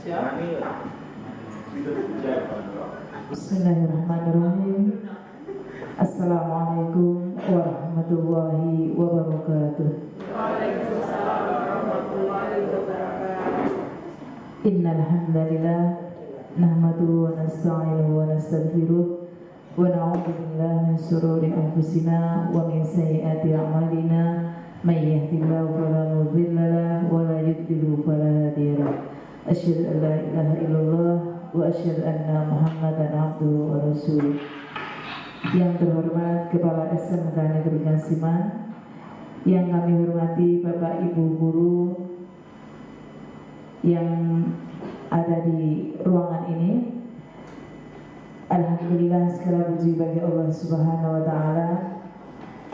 Bismillahirrahmanirrahim. Assalamualaikum warahmatullahi wabarakatuh. Waalaikumsalam warahmatullahi wabarakatuh. Innal hamdalillah nahmaduhu wa nasta'inuhu wa nastaghfiruh wa na'udzu billahi min shururi anfusina wa min sayyiati a'malina may yahdihillahu fala mudilla lahu wa la yudlil fala hadiya lahu. Asyhadu an la ilaha illallah wa asyhadu anna Muhammadan abduhu wa rasuluh. Yang terhormat Kepala SMK Negeri Kasiman, yang kami hormati Bapak Ibu guru yang ada di ruangan ini. Alhamdulillah, segala puji bagi Allah Subhanahu wa Ta'ala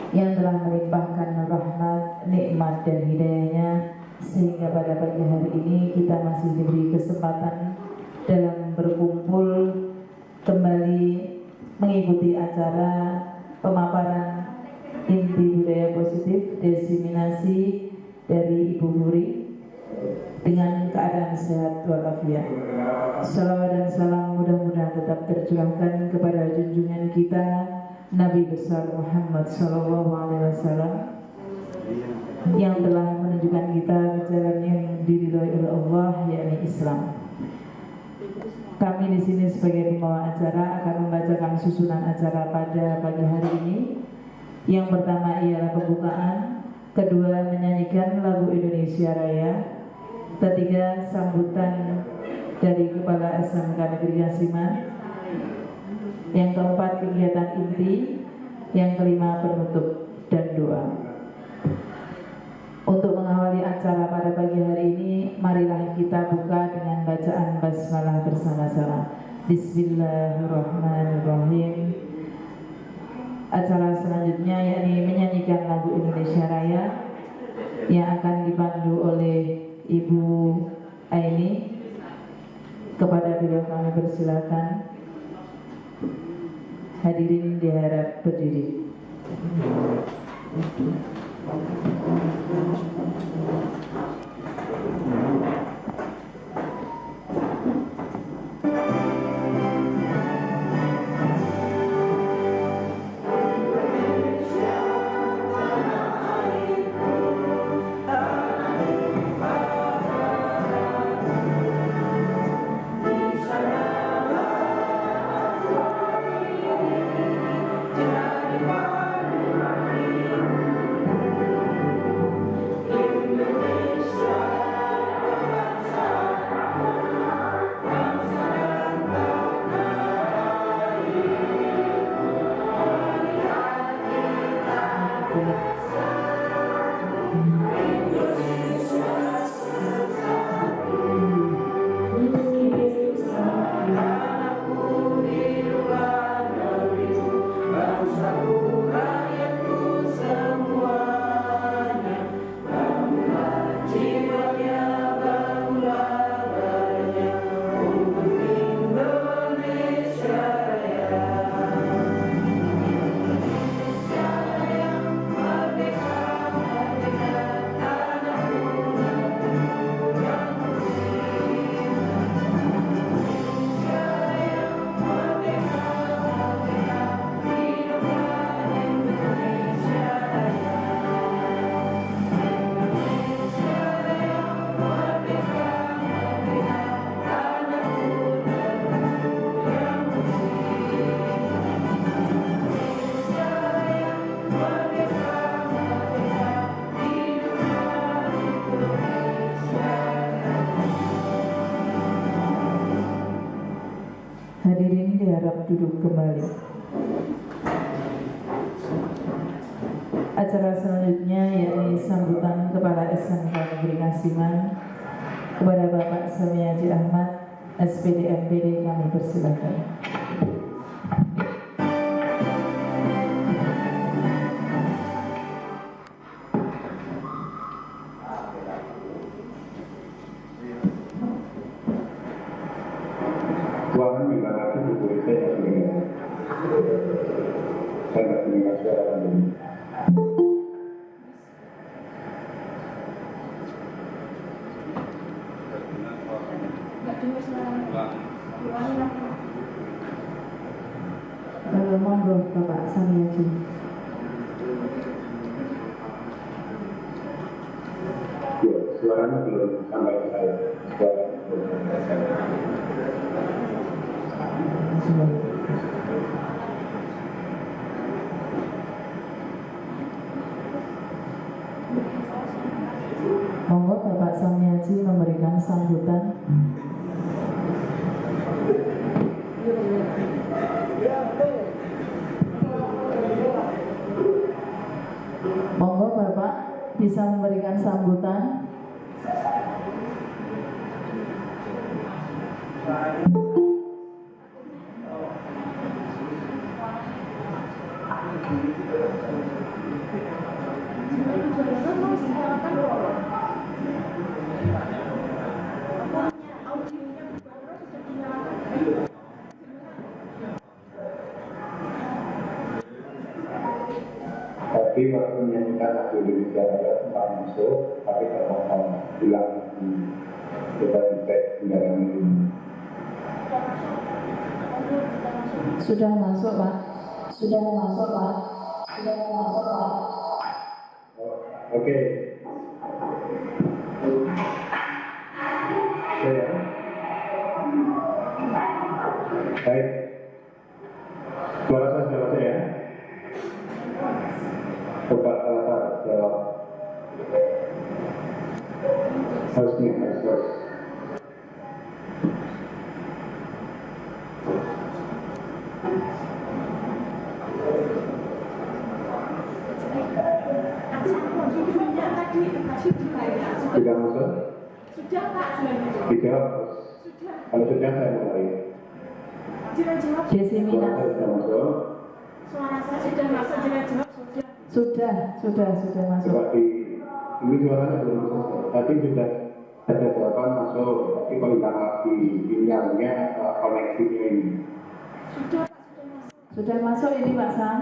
yang telah melimpahkan rahmat, nikmat dan hidayahnya sehingga pada pagi hari ini kita masih diberi kesempatan dalam berkumpul kembali mengikuti acara pemaparan inti budaya positif diseminasi dari Ibu Muri dengan keadaan sehat walafiat. Salawat dan salam mudah-mudahan tetap tercurahkan kepada junjungan kita Nabi besar Muhammad SAW yang telah menunjukkan kita jalan yang diridhai oleh Allah, yakni Islam. Kami di sini sebagai pembawa acara akan membacakan susunan acara pada pagi hari ini. Yang pertama ialah pembukaan, kedua menyanyikan lagu Indonesia Raya, ketiga sambutan dari Kepala SMK Negeri Kasiman, yang keempat kegiatan inti, yang kelima penutup dan doa. Untuk mengawali acara pada pagi hari ini, marilah kita buka dengan bacaan basmalah bersama-sama. Bismillahirrahmanirrahim. Acara selanjutnya yakni menyanyikan lagu Indonesia Raya yang akan dipandu oleh Ibu Aini. Kepada beliau kami persilakan. Hadirin diharap berdiri. Hadirin diharap duduk kembali. Acara selanjutnya yakni sambutan Kepala SMK Negeri Kasiman. Kepada Bapak Samiaji Ahmad, SPD MPD, kami persilakan. Tuhan memberkati buku kita yang mulia. Saya terima suara ini. Monggo Bapak Samiaji. Ya, suaranya belum sampai ke saya. Suaranya belum sampai ke saya. Monggo Bapak Samiaji memberikan sambutan. Monggo Bapak bisa memberikan sambutan. Tapi waktu menyanyikan lagu Indonesia ada sempat masuk, tapi terpaksa pulang coba dicek kendaraan ini. Sudah masuk Pak. Sudah masuk Pak. Sudah masuk Pak. Oke. Ya. Baik. Suara saya ya. Coba jawab. Harus. Sudah masuk? Sudah Pak, Dijawab. Kalau sudah saya mulai. Jawab. Desimina. Sudah masuk. Suara saya sudah masuk, jawab sudah. Sudah masuk. Seperti ini suaranya belum masuk. Tadi sudah ada jawaban masuk, tapi kalau hilang lagi sinyalnya koneksinya ini. Sudah Pak, sudah masuk. Sudah masuk ini Pak Sam.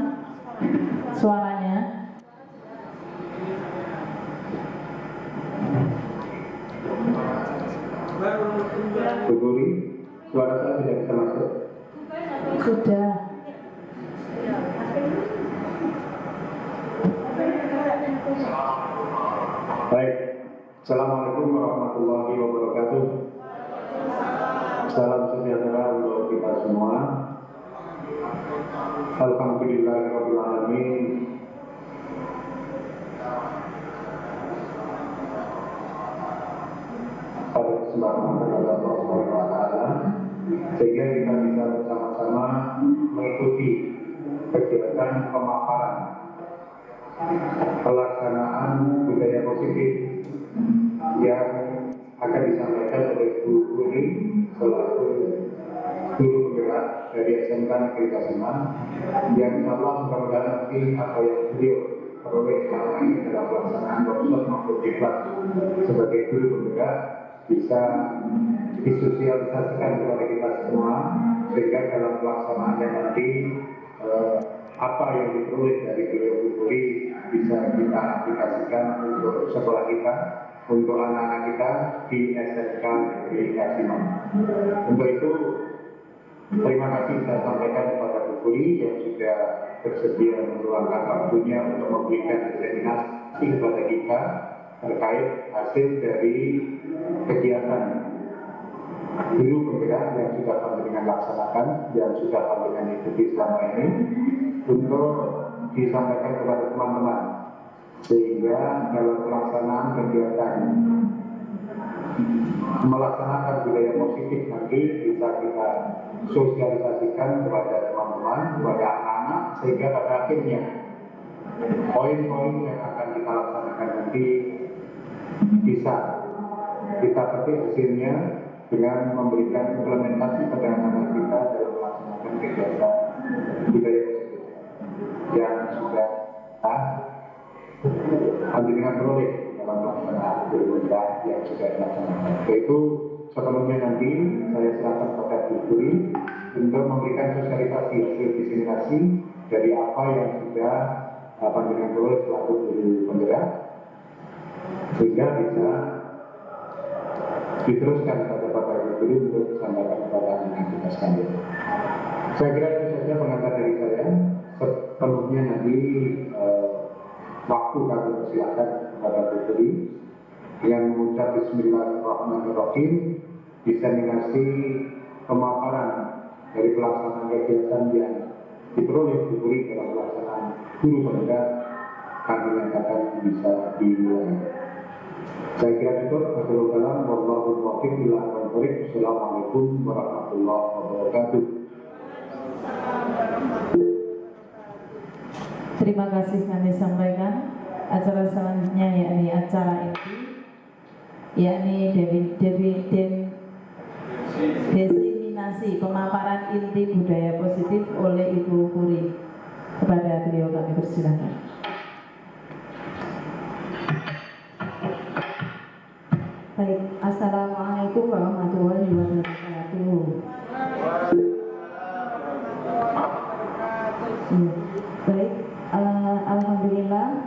Suaranya. Bukuri, suara saya tidak bisa masuk. Sudah. Baik, Assalamualaikum warahmatullahi wabarakatuh. Salam sejahtera untuk kita semua. Alhamdulillahirabbil alamin. Pada kesempatan kepada Allah Subhanahu wa taala sehingga kita bisa bersama-sama mengikuti kegiatan pemaparan pelaksanaan budaya positif yang akan disampaikan oleh Bu Uni selaku guru penggerak dari SMK Negeri Kasiman yang insya-Allah mudah-mudahan nanti apa yang beliau peroleh selama ini dalam pelaksanaan workshop maupun diklat sebagai guru penggerak bisa disosialisasikan kepada kita semua sehingga dalam pelaksanaannya nanti apa yang diperoleh dari beliau Bukuri bisa kita aplikasikan untuk sekolah kita, untuk anak-anak kita di SMK Negeri Kasiman. Untuk itu terima kasih saya sampaikan kepada Bukuri yang sudah bersedia meluangkan waktunya untuk memberikan diseminasi kepada kita terkait hasil dari kegiatan guru penggerak yang sudah panjenengan laksanakan, yang sudah panjenengan ikuti selama ini untuk disampaikan kepada teman-teman sehingga dalam pelaksanaan kegiatan melaksanakan budaya positif nanti bisa kita sosialisasikan kepada teman-teman, kepada anak-anak sehingga pada akhirnya poin-poin yang akan kita laksanakan nanti bisa kita petik hasilnya dengan memberikan implementasi pada anak-anak kita dalam melaksanakan kegiatan budaya positif yang sudah panjenengan peroleh dalam pelaksanaan budaya yang sudah dilaksanakan. Yaitu sebelumnya nanti saya serahkan kepada Bu Guri untuk memberikan sosialisasi hasil diseminasi dari apa yang sudah panjenengan peroleh selaku guru penggerak sehingga bisa diteruskan pada Bapak Ibu diri untuk disampaikan kepada anak kita sekalian. Saya kira itu saja pengantar dari saya. Sepenuhnya nanti waktu kami persilakan kepada Bu Putri yang mengucap Bismillahirrahmanirrahim, diseminasi pemaparan dari pelaksanaan kegiatan yang diperoleh Bu Putri dalam pelaksanaan guru pemuda kami nyatakan bisa dimulai. Saya kira cukup. Wallahu muwaffiq ila aqwamit thoriq. Assalamualaikum warahmatullahi wabarakatuh. Terima kasih kami sampaikan. Acara selanjutnya yakni acara inti, yakni diseminasi pemaparan inti budaya positif oleh Ibu Puri. Kepada beliau kami persilakan. Baik, Assalamualaikum warahmatullahi wabarakatuh. Ya, baik,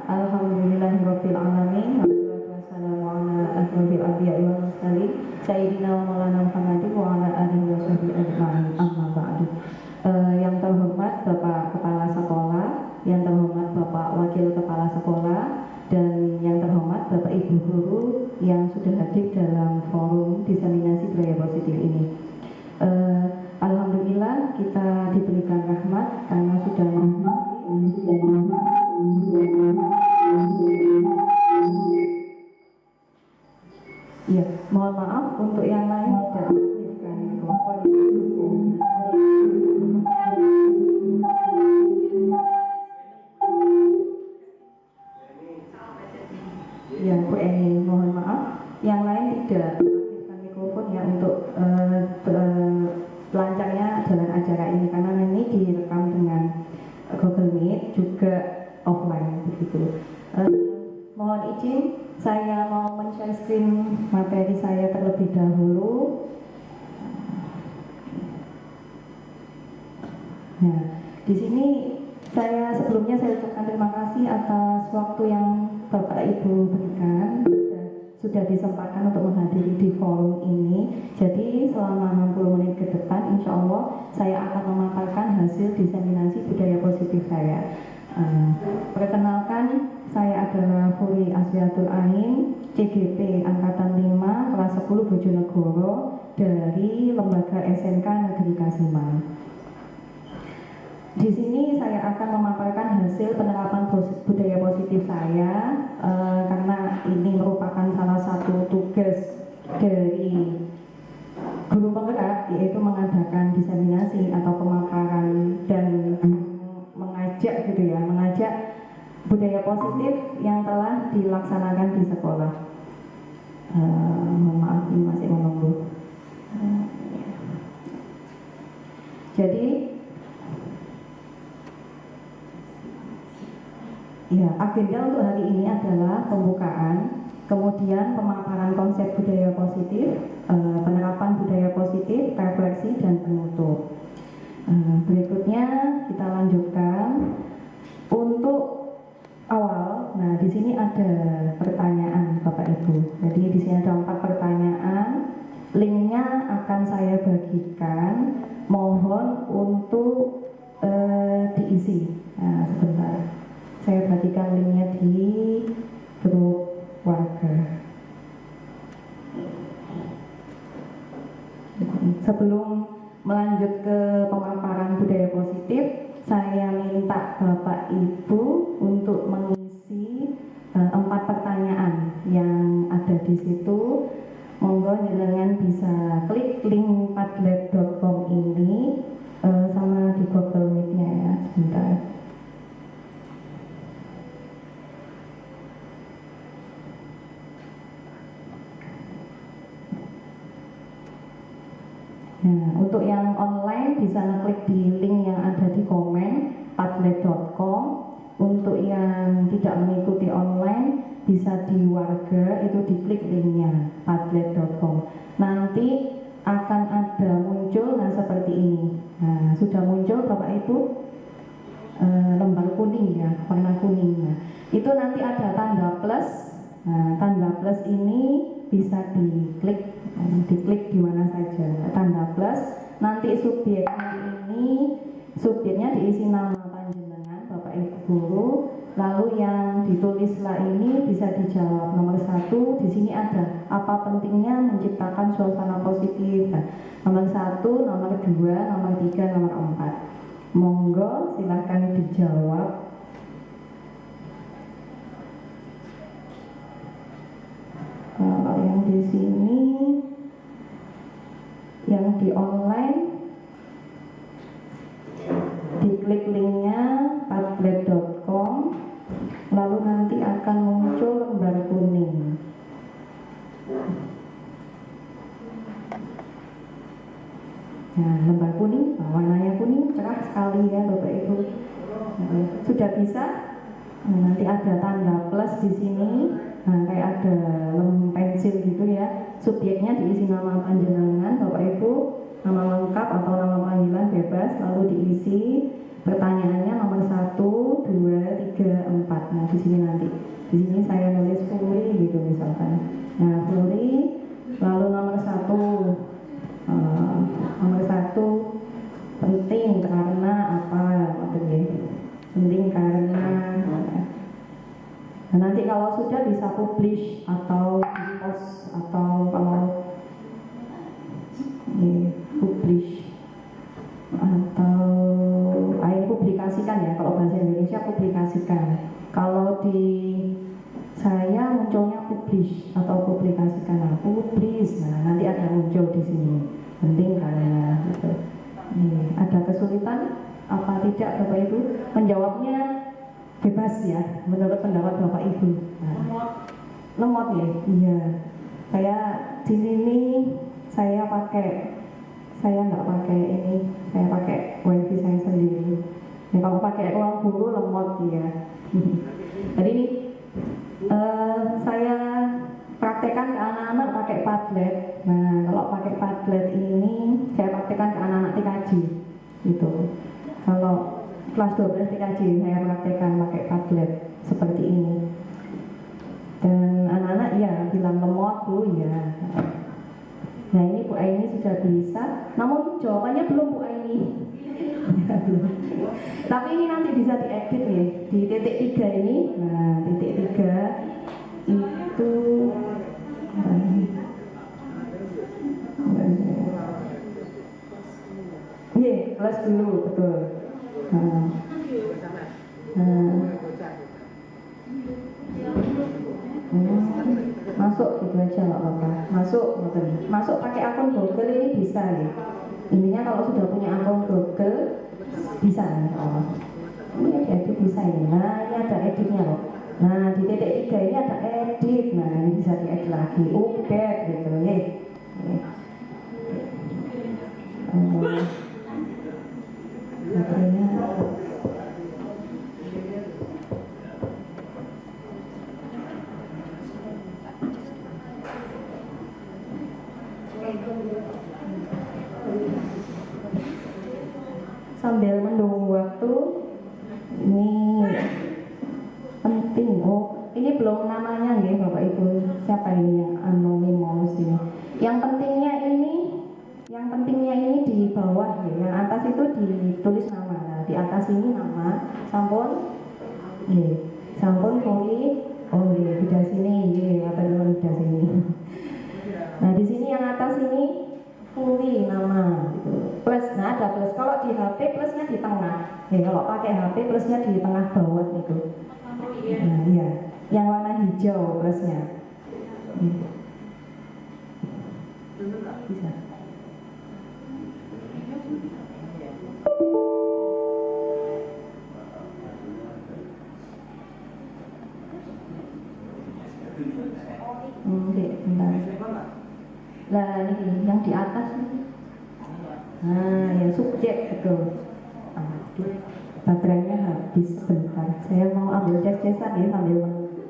alhamdulillahirabbil alamin. Wassalamu ala asyrofil anbiya'i wal mursalin sayyidina wa maulana Muhammadin wa ala alihi wa sahbihi ajma'in. Amma ba'du. Yang terhormat Bapak Kepala Sekolah, yang terhormat Bapak Wakil Kepala Sekolah, dan yang terhormat Bapak Ibu guru yang sudah hadir dalam forum diseminasi budaya positif ini. Alhamdulillah kita diberikan rahmat karena sudah ya, mohon maaf untuk yang lain tidak aktifkan mikrofon. Ya, Bu Eni, mohon maaf. Yang lain tidak aktifkan mikrofon ya untuk lancarnya jalan acara ini, karena ini direkam dengan Google Meet juga offline begitu. Mohon izin, saya mau men-share screen materi saya terlebih dahulu. Nah, di sini sebelumnya saya ucapkan terima kasih atas waktu yang Bapak Ibu berikan, sudah disempatkan untuk menghadiri di forum ini. Jadi selama 60 menit ke depan insya Allah saya akan memaparkan hasil diseminasi budaya positif saya. Perkenalkan, saya adalah Puri Aswiatul Ain, CGP Angkatan 5 kelas 10 Bojonegoro dari Lembaga SMK Negeri Kasiman. Di sini saya akan memaparkan hasil penerapan budaya positif saya, karena ini merupakan salah satu tugas dari guru penggerak, yaitu mengadakan diseminasi atau pemaparan dan mengajak budaya positif yang telah dilaksanakan di sekolah. Mohon maaf, ini masih menunggu. Jadi ya, agenda untuk hari ini adalah pembukaan, kemudian pemaparan konsep budaya positif, penerapan budaya positif, refleksi, dan penutup. Berikutnya kita lanjutkan untuk awal. Nah, di sini ada pertanyaan Bapak Ibu. Jadi di sini ada 4 pertanyaan. Linknya akan saya bagikan. Mohon untuk diisi. Nah, sebentar. Saya bagikan linknya di grup warga. Sebelum melanjut ke pemaparan budaya positif, saya minta Bapak Ibu untuk mengisi 4 pertanyaan yang ada di situ. Monggo jenengan bisa klik link padlet.com ini sama di Google Meet-nya ya, sebentar. Nah, untuk yang online bisa ngeklik di link yang ada di komen padlet.com. Untuk yang tidak mengikuti online bisa di warga, itu diklik linknya padlet.com. Nanti akan ada muncul seperti ini. Nah, sudah muncul Bapak Ibu lembar kuning ya, warna kuning. Nah, itu nanti ada tanda plus Nah, tanda plus ini bisa diklik di mana saja. Tanda plus, nanti subjeknya diisi nama panjenengan, Bapak Ibu Guru. Lalu yang ditulislah ini bisa dijawab. Nomor 1 di sini ada apa pentingnya menciptakan suasana positif. Nah, nomor 1, nomor 2, nomor 3, nomor 4. Monggo silahkan dijawab. Kalau yang di sini, yang di online, diklik linknya padlet.com, lalu nanti akan muncul lembar kuning. Nah, lembar kuning, warnanya kuning cerah sekali ya Bapak Ibu. Nah, sudah bisa. Nah, nanti ada tanda plus di sini. Nah, kayak ada lem pensil gitu ya. Subjeknya diisi nama panjenengan Bapak Ibu, nama lengkap atau nama panggilan bebas, lalu diisi pertanyaannya nomor 1, 2, 3, 4. Nah, di sini nanti. Di sini saya nulis Furi gitu misalkan. Nah, Furi, lalu nomor 1. Nomor 1 penting karena apa? Penting karena. Nah, nanti kalau sudah bisa publish atau post atau kalau publish atau publikasikan ya, kalau bahasa Indonesia publikasikan. Kalau di saya munculnya publish atau publikasikan. Nah, publish. Nah, nanti ada muncul di sini. Penting karena gitu. Ada kesulitan apa tidak Bapak Ibu? Menjawabnya bebas ya, menurut pendapat Bapak Ibu. Nah, lemot ya? Iya. Saya di sini saya nggak pakai ini, saya pakai wifi saya sendiri. Ya, kalau pakai ruang guru lemot ya. Jadi ini saya praktekkan ke anak-anak pakai Padlet. Nah, kalau pakai Padlet ini saya praktekkan ke anak-anak TKJ gitu. Kalau kelas 12 TKJ saya praktekkan pakai Padlet seperti ini. Dan anak-anak ya bilang lemot Bu ya. Nah, ini Bu Aini sudah bisa. Namun jawabannya belum Bu Aini. Ya, belum. Tapi ini nanti bisa diedit ya di titik 3 ini. Nah, titik 3 itu kelas dulu betul. Masuk gitu aja nggak apa-apa. Masuk pakai akun Google ini bisa ya. Intinya kalau sudah punya akun Google bisa ya. Ini edit bisa ini. Nah, ini ada editnya loh. Nah, di titik 3 ini ada edit. Nah, ini bisa diedit lagi. Update gitu ya. Baterainya sambil menunggu waktu ini penting. Oh, ini belum namanya ya Bapak Ibu. Siapa ini yang anonymous ini? Yang pentingnya ini di bawah ya. Yang atas itu ditulis nama. Nah, di atas ini nama sampun. Sampun Furi. Oh, beda sini atau beda sini. Nah, di sini yang atas ini Furi nama gitu. Plus, nah ada plus. Kalau di HP plusnya di tengah. Ya, kalau pakai HP plusnya di tengah bawah itu. Nah, iya. Yang warna hijau plusnya. Bisa. Oke, bentar. Lah ini yang di atas ini. Nah, ya subjek betul. Aduh, baterainya habis sebentar. Saya mau ambil ces-cesan ya sambil menunggu.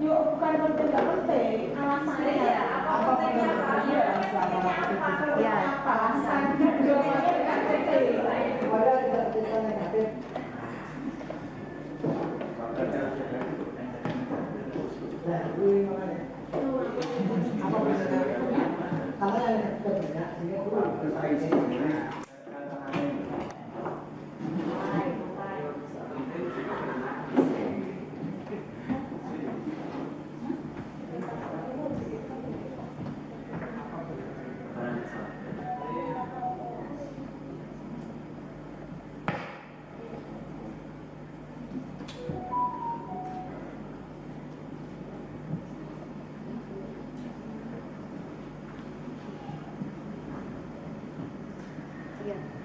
Bukan penting nggak penting, alasannya ya apa pentingnya apa? Ya, alasan jawabannya nggak penting.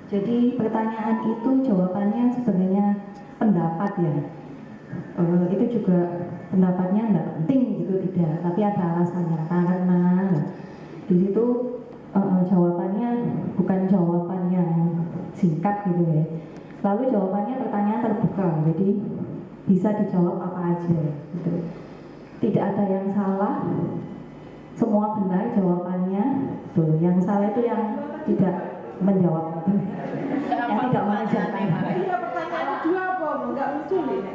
Jadi pertanyaan itu jawabannya sebenarnya pendapat ya. Itu juga pendapatnya enggak penting gitu tidak, tapi ada alasannya karena di situ jawabannya bukan jawaban yang singkat gitu ya. Lalu jawabannya pertanyaan terbuka, jadi bisa dijawab apa aja gitu. Tidak ada yang salah, semua benar jawabannya. Tuh, yang salah itu yang tidak menjawab, yang tidak mengajarkan. Iya, pertanyaan kedua apa? Nggak muncul ini.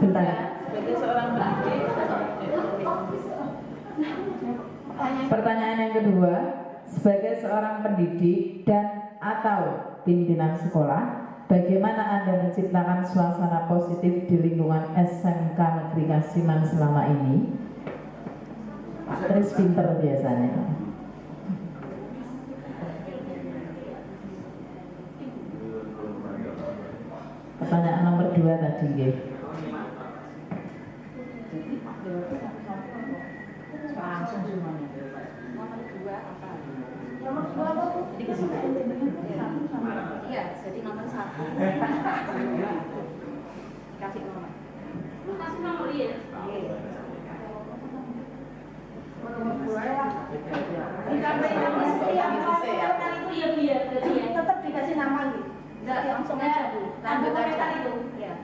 Bentar. Sebagai seorang pendidik. Pertanyaan yang kedua, sebagai seorang pendidik dan atau pimpinan sekolah, bagaimana Anda menciptakan suasana positif di lingkungan SMK Negeri Kasiman selama ini? Pak Kris pinter biasanya. Pertanyaan nomor 2 tadi, nggih. Langsung semuanya. Nomor 2 apa? Nomor 2 apa? Iya, jadi nomor 1. Kasih nomor. Lu kasih nomor ya? Iya. Nomor 2 ya. Nomor setiap kali itu ya biar berarti ya. Tetap dikasih nama gitu. Enggak, langsung aja Bu. Lanjut aja. Itu. Iya.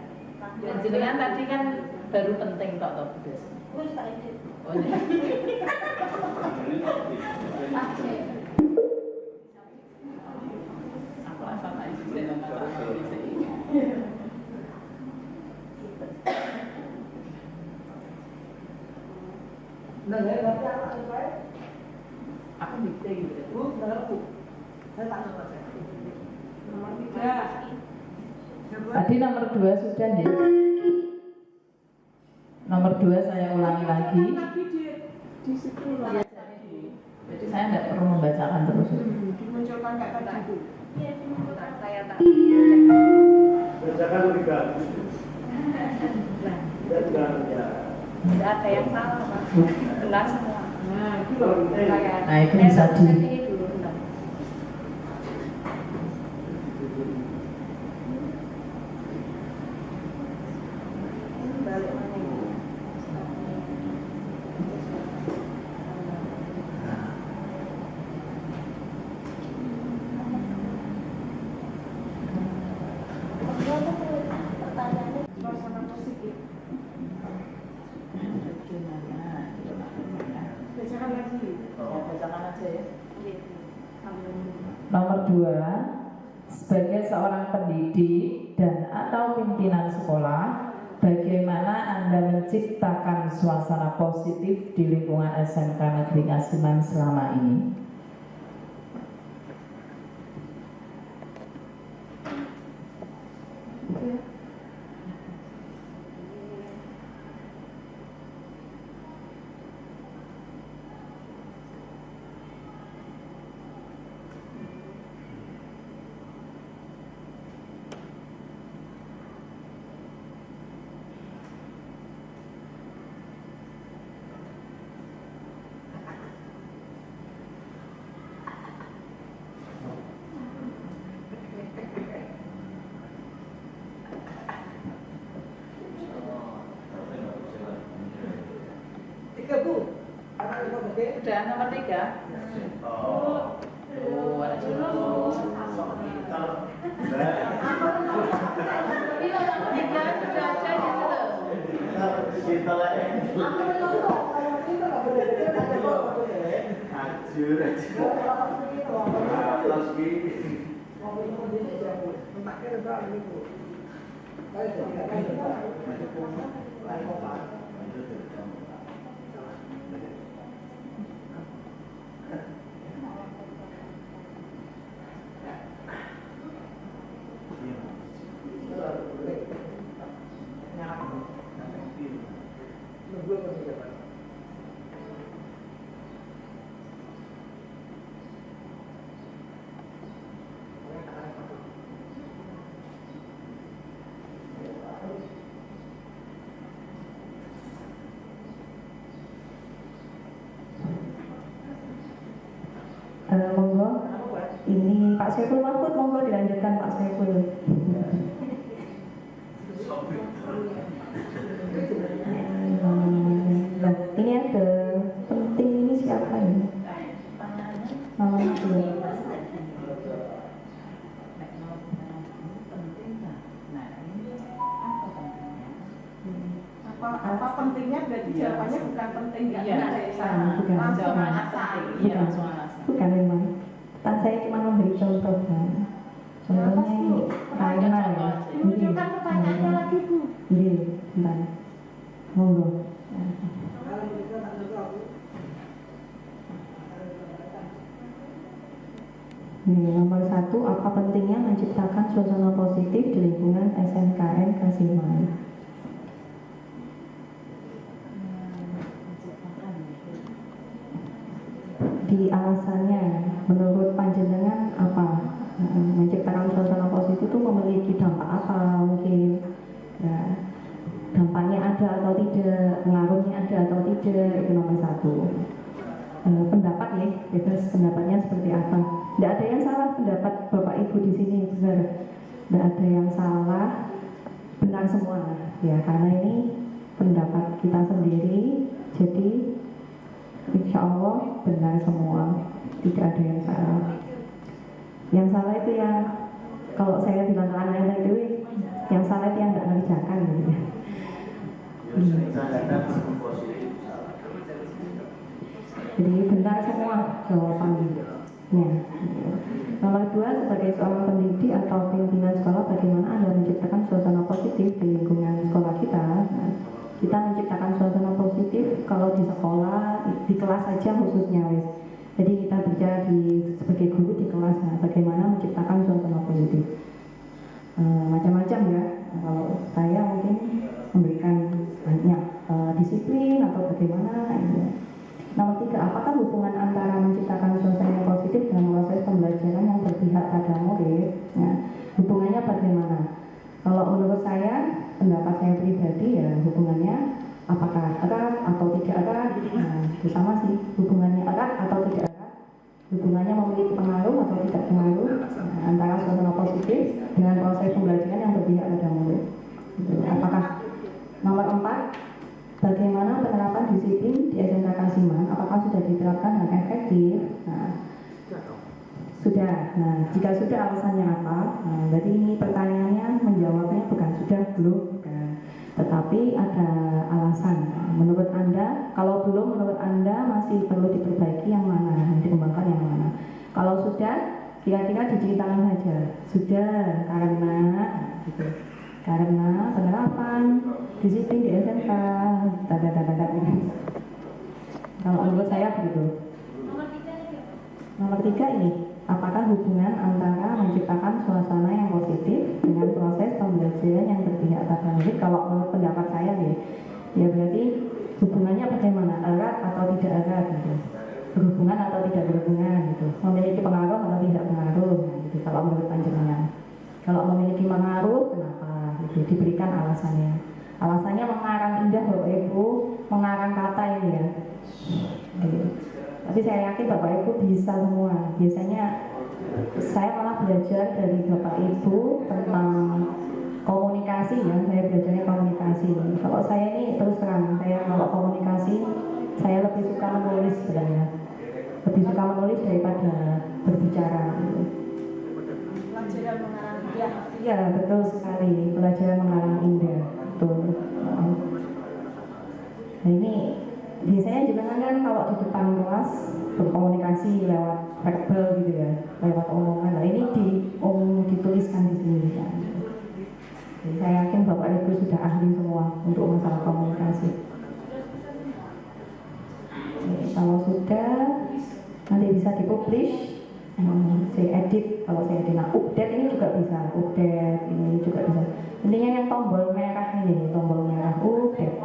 Dan jenengan tadi kan baru penting tok toh, Bu. Wis tak izin. Oh, iya. Sama izin sama aku dikte gitu. Bu, Bu. Saya tak ngerti. Nomor 3. Tadi nomor 2 sudah ya. Nomor 2 saya ulangi lagi. Tadi di situ loh. Jadi saya tidak perlu membacakan terus. Dimunculkan kayak tadi. Iya, dimunculkan. Saya tak. Bacakan lebih bagus. Tidak ada yang salah, Mas. Benar semua. Nah, itu loh. Nah, itu bisa di dulu. Benar. Balik mana ini? Suasana positif. Bacakan lagi. bacakan aja ya. Iya. Nomor 2, sebagai seorang pendidik dan atau pimpinan sekolah, bagaimana Anda menciptakan suasana positif di lingkungan SMK Negeri Kasiman selama ini? Sudah nomor 3. Ada dulu. Itu nomor 3 sudah ada gitu loh. Monggo, ini Pak Saiful Mahfud, monggo dilanjutkan Pak Saiful. Nah, ini ada penting ini siapa ini? Nama dia. Apa pentingnya berarti jawabannya bukan penting nggak Iya, benar ya? bukan. Langsung Bukan. alasan. Iya, langsung alasan. Bukan memang. Kan saya cuma memberi contoh kan. Contohnya ini karena ya. Tunjukkan pertanyaannya lagi Bu. Iya, bentar. Monggo. Nomor 1, apa pentingnya menciptakan suasana positif di lingkungan SMKN Kasiman? Di alasannya, menurut panjenengan apa? Menciptakan suasana positif itu memiliki dampak apa mungkin? Ya, dampaknya ada atau tidak, pengaruhnya ada atau tidak, itu nomor 1. Pendapat ya, bebas pendapatnya seperti apa? Tidak ada yang salah pendapat Bapak Ibu di sini, benar. Tidak ada yang salah, benar semua. Ya, karena ini pendapat kita sendiri, jadi insya Allah benar semua, tidak ada yang salah. Yang salah itu yang kalau saya bilang ke anak-anak itu, yang salah itu yang tidak mengerjakan gitu ya. Jadi benar semua jawabannya. Nomor 2, sebagai seorang pendidik atau pimpinan sekolah, bagaimana Anda menciptakan suasana positif di lingkungan sekolah kita? Nah, kita menciptakan suasana positif kalau di sekolah, di kelas saja khususnya wes. Jadi kita bicara sebagai guru di kelas, nah, bagaimana menciptakan suasana positif. Macam-macam ya. Kalau saya mungkin memberikan banyak disiplin atau bagaimana. Ya. Nomor 3, apakah hubungan antara menciptakan suasana positif dengan proses pembelajaran yang berpihak pada murid? Nah, hubungannya bagaimana? Kalau menurut saya, pendapat saya pribadi ya hubungannya apakah erat atau tidak erat? Nah, itu sama sih, hubungannya erat atau tidak erat? Hubungannya memiliki pengaruh atau tidak pengaruh antara suasana positif dengan proses pembelajaran yang berpihak pada murid? Apakah nomor 4? Bagaimana penerapan disiplin di SMK Kasiman? Apakah sudah diterapkan dengan efektif? Nah, sudah. Nah, jika sudah, alasannya apa? Nah, jadi ini pertanyaannya menjawabnya bukan sudah, belum, bukan. Tetapi ada alasan. Nah, menurut Anda, kalau belum, menurut Anda masih perlu diperbaiki yang mana? Dikembangkan yang mana? Kalau sudah, kira-kira diceritakan saja. Sudah, gitu. Karena penerapan disiplin di SMK kalau menurut saya begitu. Nomor 3 ini, apakah hubungan antara menciptakan suasana yang positif dengan proses pembelajaran yang berpihak pada murid? Kalau menurut pendapat saya ya berarti hubungannya bagaimana, erat atau tidak erat gitu, berhubungan atau tidak berhubungan gitu, memiliki pengaruh atau tidak pengaruh gitu. Kalau menurut panjenengan, kalau memiliki pengaruh, kenapa? Gitu, diberikan alasannya. Alasannya mengarang indah Bapak Ibu, mengarang kata ini ya. Gitu. Tapi saya yakin Bapak Ibu bisa semua. Biasanya saya malah belajar dari Bapak Ibu tentang komunikasi ya. Saya belajarnya komunikasi. Kalau saya ini terus terang, saya kalau komunikasi saya lebih suka menulis sebenarnya, lebih suka menulis daripada berbicara gitu. Pelajaran mengarang indah. Ya betul sekali, pelajaran mengarang indah, betul. Nah ini biasanya juga kan kalau di depan kelas berkomunikasi lewat verbal gitu ya, lewat omongan. Nah ini dituliskan di sini kan. Jadi saya yakin Bapak Ibu sudah ahli semua untuk masalah komunikasi. Oke, kalau sudah nanti bisa dipublish, saya edit kalau saya edit. Nah, update ini juga bisa, update ini juga bisa. Intinya yang tombol merah ini, tombol merah update.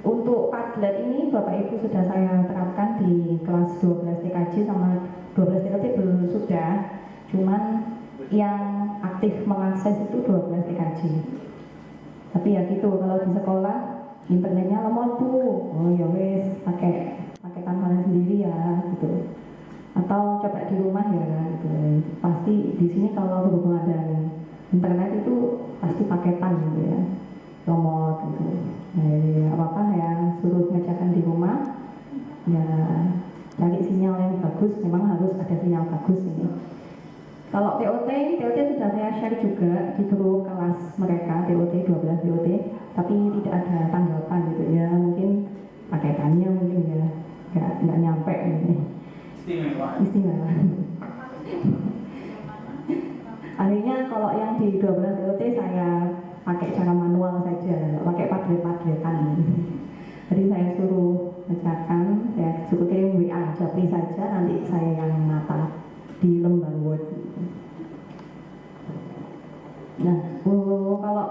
Untuk Padlet ini Bapak Ibu sudah saya terapkan di kelas 12 TKJ sama 12 TKT belum sudah, cuman yang aktif mengakses itu 12 TKJ. Tapi ya gitu, kalau di sekolah internetnya lemot tuh, oh ya wes pakai tangan sendiri ya gitu. Atau coba di rumah ya gitu. Pasti di sini kalau berhubungan dengan internet itu pasti paketan gitu ya, remote gitu. Nah, ya apa-apa ya, suruh ngerjakan di rumah ya, cari sinyal yang bagus, memang harus ada sinyal bagus ini. Kalau TOT sudah saya share juga di grup kelas mereka, TOT 12 TOT, tapi tidak ada tanggapan gitu ya, mungkin paketannya mungkin ya nggak nyampe ini. Istimewa. Akhirnya kalau yang di 12 TOT saya pakai cara manual saja, nggak pakai padlet-padletan. Jadi saya suruh ngerjakan, saya suruh kirim WA Japri saja, nanti saya yang nata di lembar Word. Nah, kalau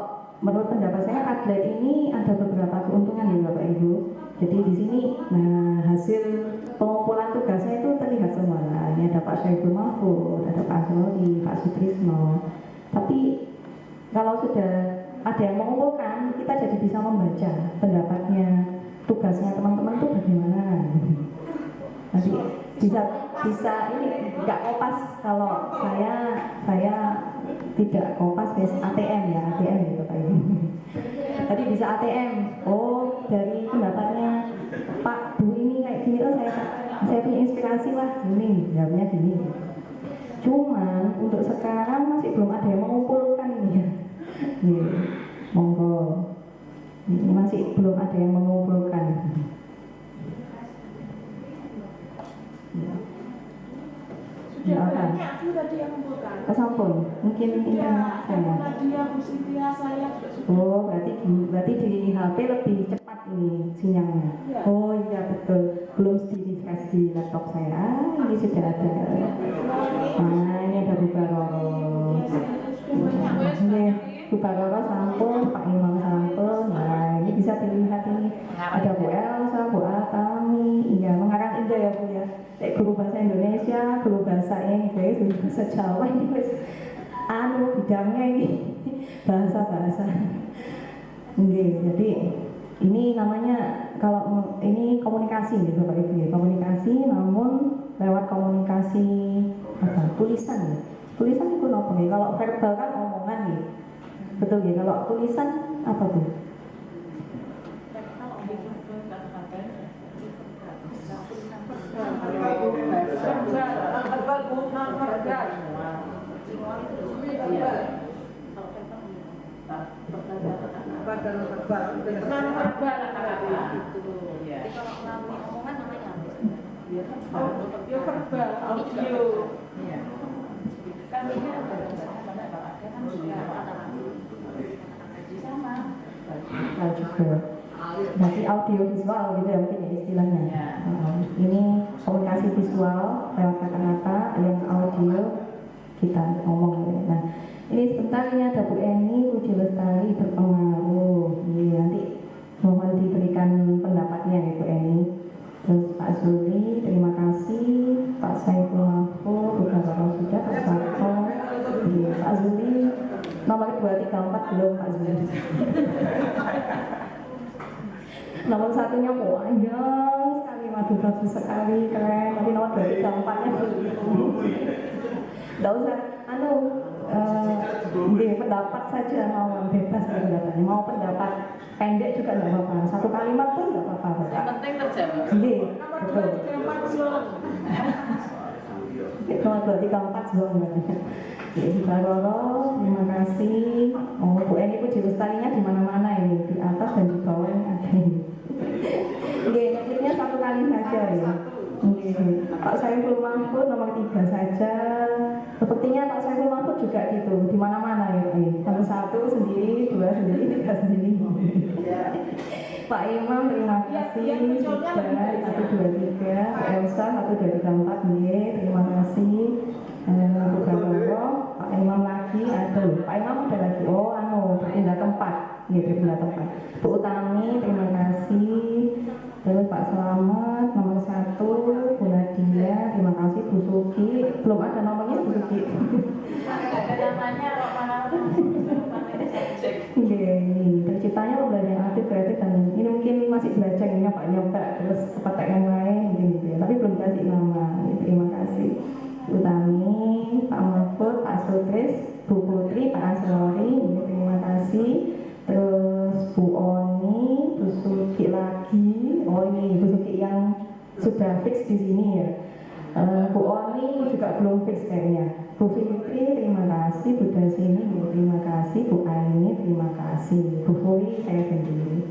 menurut pendapat saya Padlet ini ada beberapa keuntungan ya Bapak Ibu. Jadi di sini, nah hasil pengumpulan tugasnya itu terlihat semua. Nah, ini ada Pak Syaiful Mahfud, ada Pak Zoli, Pak Sutrisno. Tapi kalau sudah ada yang mengumpulkan, kita jadi bisa membaca pendapatnya, tugasnya teman-teman itu bagaimana. Nanti bisa ini nggak kopas, kalau saya tidak kopas, ATM ya, ATM gitu Pak Ibu. Tadi bisa ATM, oh dari pendapatnya Pak Bu ini kayak gini, oh saya punya inspirasi lah, ini jawabnya gini. Cuman untuk sekarang masih belum ada yang mengumpulkan ini ya. Nih, monggo. Ini masih belum ada yang mengumpulkan. Sudah banyak tuh tadi yang mengumpulkan. Kesampun, mungkin ini saya. Nadia, Bu Sintia, saya juga sudah. Oh, berarti di HP lebih cepat ini sinyalnya. Ya. Oh iya betul, belum di-refresh di laptop saya. Ah, ini sudah ada. Nah, ini ada Buka Roro. Ini Buka Roro sampun, Pak Imam sampun. Nah, ini bisa dilihat ini. Ada Bu Elsa, Bu Atami. Iya, mengarang indah ya Bu ya. Kayak guru bahasa Indonesia, guru bahasa Inggris, guru bahasa Jawa ini bidangnya ini bahasa-bahasa. Jadi ini namanya, kalau ini komunikasi gitu Bapak Ibu ya, komunikasi namun lewat komunikasi apa? Tulisan. Tulisan itu apa nih? Kalau verbal kan omongan nih. Betul ya, kalau tulisan apa tuh? Berarti audio visual gitu ya mungkin ya istilahnya. Ini komunikasi visual lewat kata-kata, yang audio kita ngomong gitu. Nah, ini sebentar ini ada Bu Eni, Bu Lestari berpengaruh. Ini nanti mohon diberikan pendapatnya ya Bu Eni. Terus Pak Zuli, terima kasih. Pak Saiful Mahfud, beberapa sudah, Pak Sarto, Pak Zuli, nomor 234 belum Pak Zuli. Nomor satunya panjang sekali, waduh bagus sekali, keren. Tapi nomor 234-nya belum. Nggak usah, pendapat saja, mau bebas pendapatnya, mau pendapat pendek juga nggak apa-apa, satu kalimat pun nggak apa-apa, Bapak. Yang penting terjawab. Iya, Nomor betul. 2, 3, 4, zong. Nomor 2, 3, 4 zong. Ya, Sudaroro, terima kasih. Oh, Bu Eni itu dilestarinya di mana-mana ini, di atas dan di bawah ini ada ini. Oke, ngetiknya satu kali saja ya. Oke, Pak Saiful Mahfud nomor 3 saja. Sepertinya Pak Saiful Mahfud juga gitu, di mana-mana ya, Pak. Nomor 1 sendiri, 2 sendiri, 3 sendiri. Pak Imam terima kasih sudah 1, 2, 3. Pak Elsa 1, 2, 3, 4 terima kasih. Bu Gaworo, Pak Imam lagi ada loh. Pak Imam ada lagi. Oh, berpindah tempat. Iya, berpindah tempat. Bu Utami terima kasih. Terus Pak Selamat nomor 1, Bu Nadia terima kasih. Bu Suki belum ada nomornya Bu Suki. Ada namanya kok mana Ini terciptanya pembelajaran aktif kreatif dan ini mungkin masih belajar nyoba terus kepetek yang lain mungkin gitu ya. Tapi belum kasih nama. Terima kasih. Utami, Pak Mahfud, Pak Sutris, Bu Putri, Pak Asrori, ini terima kasih. Terus Bu Oni, Bu Suki lagi. Oh ini Bu Suki yang sudah fix di sini ya. Bu Oni juga belum fix kayaknya. Bu Fitri terima kasih, Bu Dasini terima kasih, Bu Aini terima kasih, Bu Fuli saya sendiri.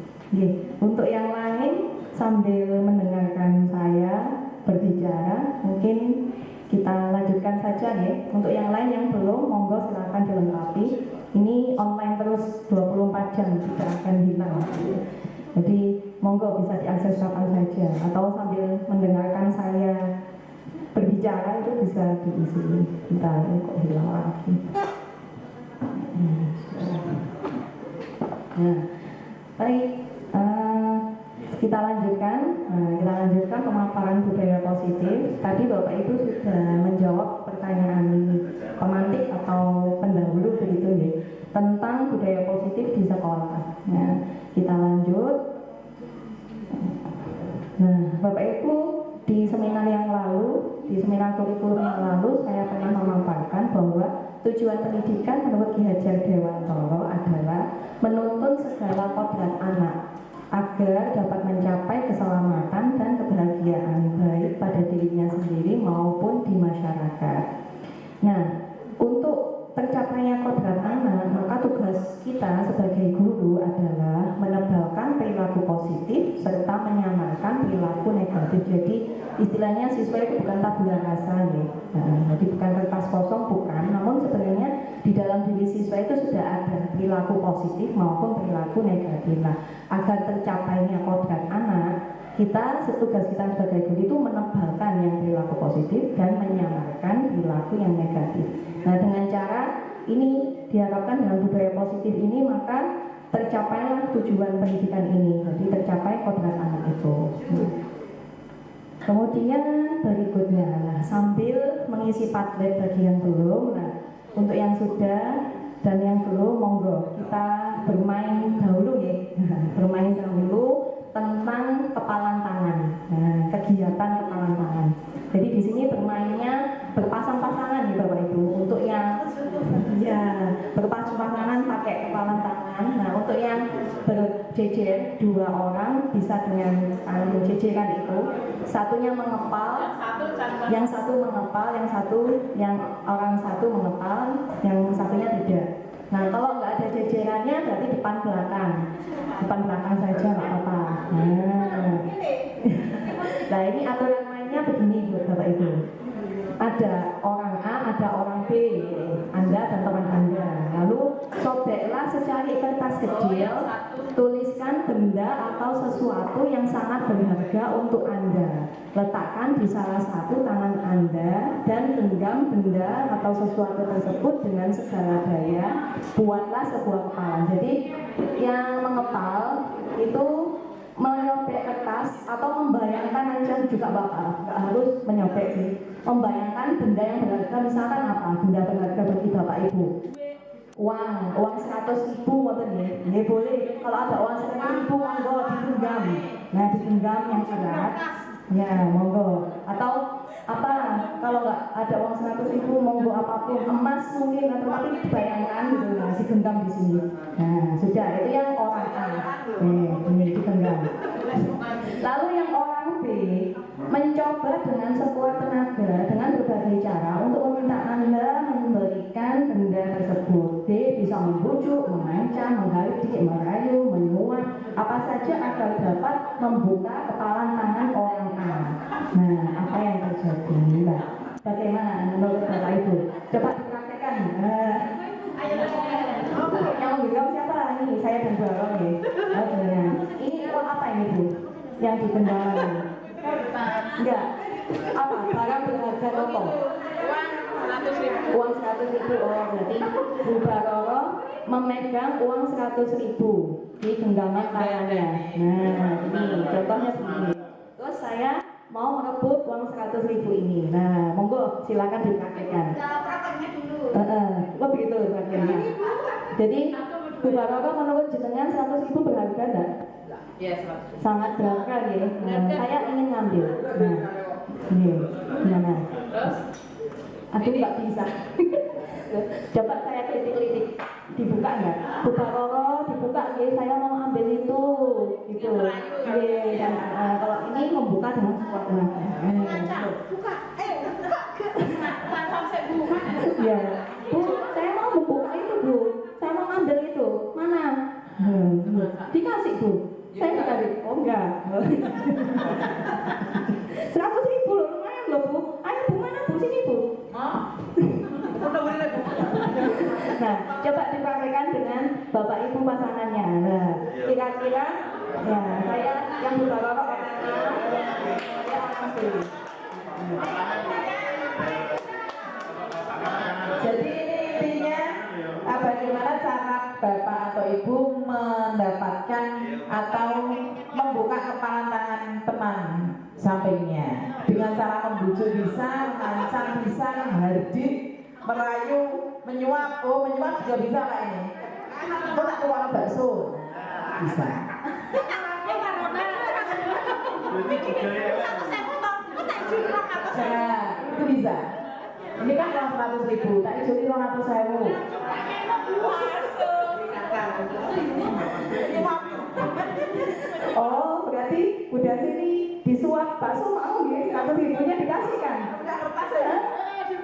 Untuk yang lain sambil mendengarkan saya berbicara mungkin kita lanjutkan saja ya. Untuk yang lain yang belum, monggo silakan dilengkapi. Ini online terus 24 jam, tidak akan hilang. Jadi monggo bisa diakses kapan saja atau sambil mendengarkan saya berbicara itu bisa diisi. Bentar, kok hilang lagi. Nah, baik. Kita lanjutkan pemaparan budaya positif. Tadi Bapak Ibu sudah menjawab pertanyaan pemantik atau pendahulu begitu ya, tentang budaya positif di sekolah. Nah, kita lanjut. Nah, Bapak Ibu di seminar yang lalu, di seminar kurikulum yang lalu saya pernah memaparkan bahwa tujuan pendidikan menurut Ki Hajar Dewantoro adalah menuntun segala kodrat anak agar dapat mencapai keselamatan dan kebahagiaan baik pada dirinya sendiri maupun di masyarakat. Nah, untuk tercapainya kodrat anak, maka tugas kita sebagai guru adalah menebalkan perilaku positif serta menyamarkan perilaku negatif. Jadi istilahnya siswa itu bukan tabula rasa ya. Jadi bukan kertas kosong, bukan. Namun sebenarnya di dalam diri siswa itu sudah ada perilaku positif maupun perilaku negatif. Nah, agar tercapainya kodrat anak, tugas kita sebagai guru itu menebalkan yang perilaku positif dan menyamarkan perilaku yang negatif. Nah, dengan cara ini diharapkan dengan budaya positif ini maka tercapailah tujuan pendidikan ini. Jadi tercapai kodrat anak itu. Kemudian berikutnya, sambil mengisi Padlet bagi yang belum, untuk yang sudah dan yang belum, monggo kita bermain dahulu ya, bermain dahulu tentang kepalan tangan. Nah, kegiatan kepalan tangan. Jadi di sini bermainnya berpasang-pasangan ya Bapak Ibu. Untuk yang berpasang-pasangan pakai kepalan tangan. Nah, untuk yang berjejer 2 orang bisa dengan jejeran itu. Satunya mengepal, yang satu mengepal, yang orang satu mengepal, yang satunya tidak. Nah, kalau nggak ada jejerannya berarti depan belakang saja nggak apa-apa. Nah, ini aturan mainnya begini buat Bapak Ibu. Ada orang A, ada orang B, Anda dan teman Anda. Lalu sobeklah secari kertas kecil, tuliskan benda atau sesuatu yang sangat berharga untuk Anda. Letakkan di salah satu tangan Anda dan genggam benda atau sesuatu tersebut dengan segala daya. Buatlah sebuah kepalan. Jadi yang mengepal itu menyobek kertas atau membayangkan aja juga bakal, nggak harus menyobek sih. Membayangkan benda yang berharga, misalkan apa? Benda berharga bagi Bapak Ibu. Uang 100.000 ngoten ya. Boleh. Kalau ada uang 100.000 monggo digenggam. Nah, digenggam yang berat. Ya, monggo. Atau apa kalau nggak ada uang 100.000 monggo apapun, emas mungkin atau tapi dibayangkan gitu, nah digenggam di sini. Nah sudah, itu yang orang A, ini digenggam. Lalu yang orang B mencoba dengan sekuat tenaga dengan berbagai cara untuk meminta Anda memberikan benda tersebut. D bisa membujuk, mengancam, menghardik, merayu, menyuap, apa saja agar dapat membuka kepalan tangan orang A. Nah, apa yang terjadi? Nah, bagaimana menurut Bapak Ibu? Coba dipraktekkan. Yang menggigam siapa? Ini saya dan Bu Aron ya. Oh, jangan. Ini uang apa ini Bu? Yang digendam ini? Enggak. Apa? Barang berharga rokok. Uang 100.000. Oh, berarti Bu Baroro memegang uang 100.000 di genggaman tangannya. Nah, ini contohnya begini. Terus saya mau merebut uang 100.000 ini. Nah, monggo silakan dipraktekkan. Oh begitu prakteknya. Jadi Bu Baroro menurut jenengan 100.000 berharga enggak? Ya, Sangat berharga ya. Nah, saya ingin ngambil. Nah, ini gimana? terus Aduh nggak bisa. Coba saya kelitik-kelitik, dibuka nggak? Bu Baroro dibuka ya, saya mau ambil itu, gitu. Dan kalau ini membuka dengan sekuat tenaga. Buka, langsung saya buka. Ya, Bu, saya mau membuka itu Bu, saya mau ambil itu, mana? Dikasih Bu, saya dikasih. Oh enggak. 100.000 loh, lumayan loh Bu. Ayo Bu, mana Bu, sini Bu. Nah, coba dipraktekkan dengan Bapak Ibu pasangannya. Nah, kira-kira ya saya yang Bu Baroro orang A, saya orang B. Jadi intinya bagaimana cara Bapak atau Ibu mendapatkan atau membuka kepalan tangan teman sampingnya dengan cara membujuk bisa, mengancam bisa, menghardik, merayu, menyuap. Oh menyuap juga bisa Pak ini. Kok tak keluar bakso? Bisa. Nah, itu bisa. Ini kan uang 100.000, tak ijoli 200.000. Oh, berarti udah sini disuap bakso mau ya, 100.000-nya dikasihkan.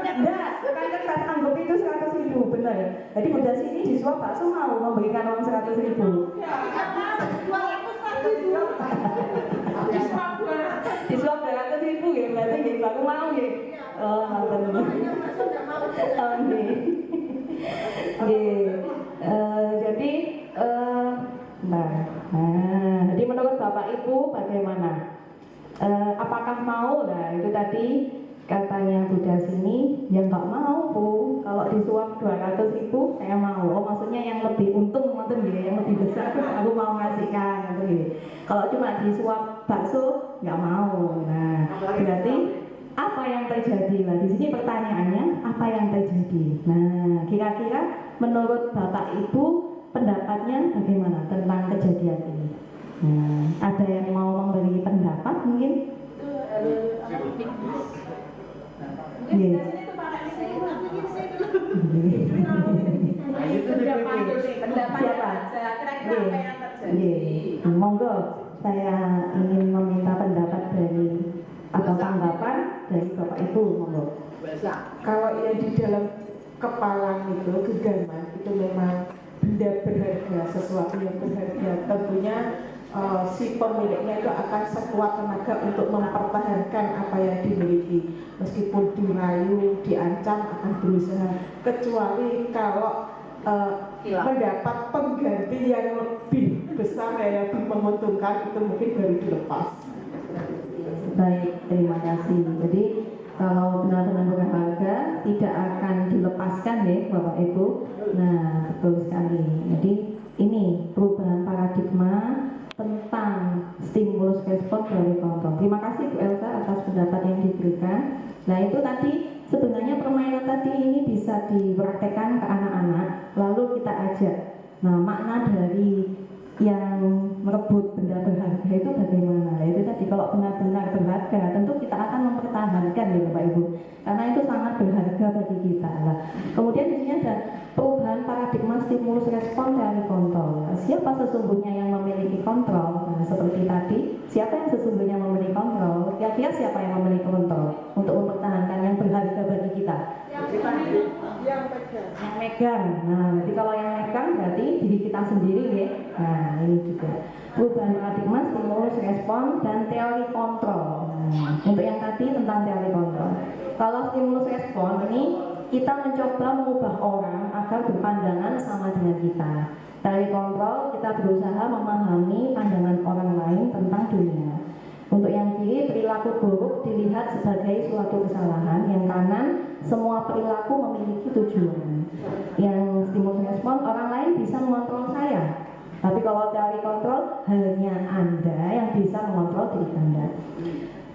Enggak, kan kertas anggap itu 100.000, benar. Jadi udah sini disuap bakso mau memberikan uang 100.000. Disuap 200.000 ya, berarti gitu aku mau ya. Oh, benar. Oh, jadi jadi menurut Bapak Ibu bagaimana? Apakah mau? Nah itu tadi katanya Buddha sini ya nggak mau Bu, kalau disuap 200.000 saya mau. Oh maksudnya yang lebih untung yang lebih besar aku mau ngasihkan gitu. Kalau cuma disuap bakso nggak mau. Nah berarti apa yang terjadi? Nah di sini pertanyaannya apa yang terjadi? Nah kira-kira menurut Bapak Ibu pendapatnya bagaimana tentang kejadian ini? Nah, ada yang mau memberi pendapat mungkin? Siapa? Monggo, saya ingin meminta pendapat dari atau tanggapan dari Bapak Ibu, monggo. Kalau yang di dalam kepala itu genggaman itu memang benda berharga, sesuatu yang berharga, tentunya si pemiliknya itu akan sekuat tenaga untuk mempertahankan apa yang dimiliki, meskipun dirayu, diancam akan berusaha, kecuali kalau mendapat pengganti yang lebih besar yang lebih menguntungkan, itu mungkin baru dilepas. Baik, terima kasih. Jadi kalau benar-benar berharga tidak akan dilepaskan ya Bapak Ibu. Nah betul sekali. Jadi ini perubahan paradigma tentang stimulus respon dari kontrol. Terima kasih Bu Elsa atas pendapat yang diberikan. Nah itu tadi sebenarnya permainan tadi ini bisa dipraktekkan ke anak-anak, lalu kita ajak. Nah makna dari yang merebut benda berharga itu bagaimana? Itu tadi kalau benar-benar berharga tentu kita akan mempertahankan ya Bapak itu sangat berharga bagi kita. Nah, kemudian di sini ada perubahan paradigma stimulus respon dari kontrol. Siapa sesungguhnya yang memiliki kontrol? Nah, seperti tadi, siapa yang sesungguhnya memiliki kontrol? Kira-kira siapa yang memiliki kontrol untuk mempertahankan yang berharga bagi kita? yang pegang. Yang megang. Nah, jadi kalau yang megang berarti diri kita sendiri ya. Nah, ini juga perubahan paradigma stimulus respon dan teori kontrol. Nah, untuk yang tadi tentang teori kontrol. Kalau stimulus respon ini kita mencoba mengubah orang agar berpandangan sama dengan kita. Teori kontrol kita berusaha memahami pandangan orang lain tentang dunia. Untuk yang kiri, perilaku buruk dilihat sebagai suatu kesalahan. Yang kanan, semua perilaku memiliki tujuan. Yang stimulus respon, orang lain bisa mengontrol saya. Tapi kalau teori kontrol, hanya Anda yang bisa mengontrol diri Anda.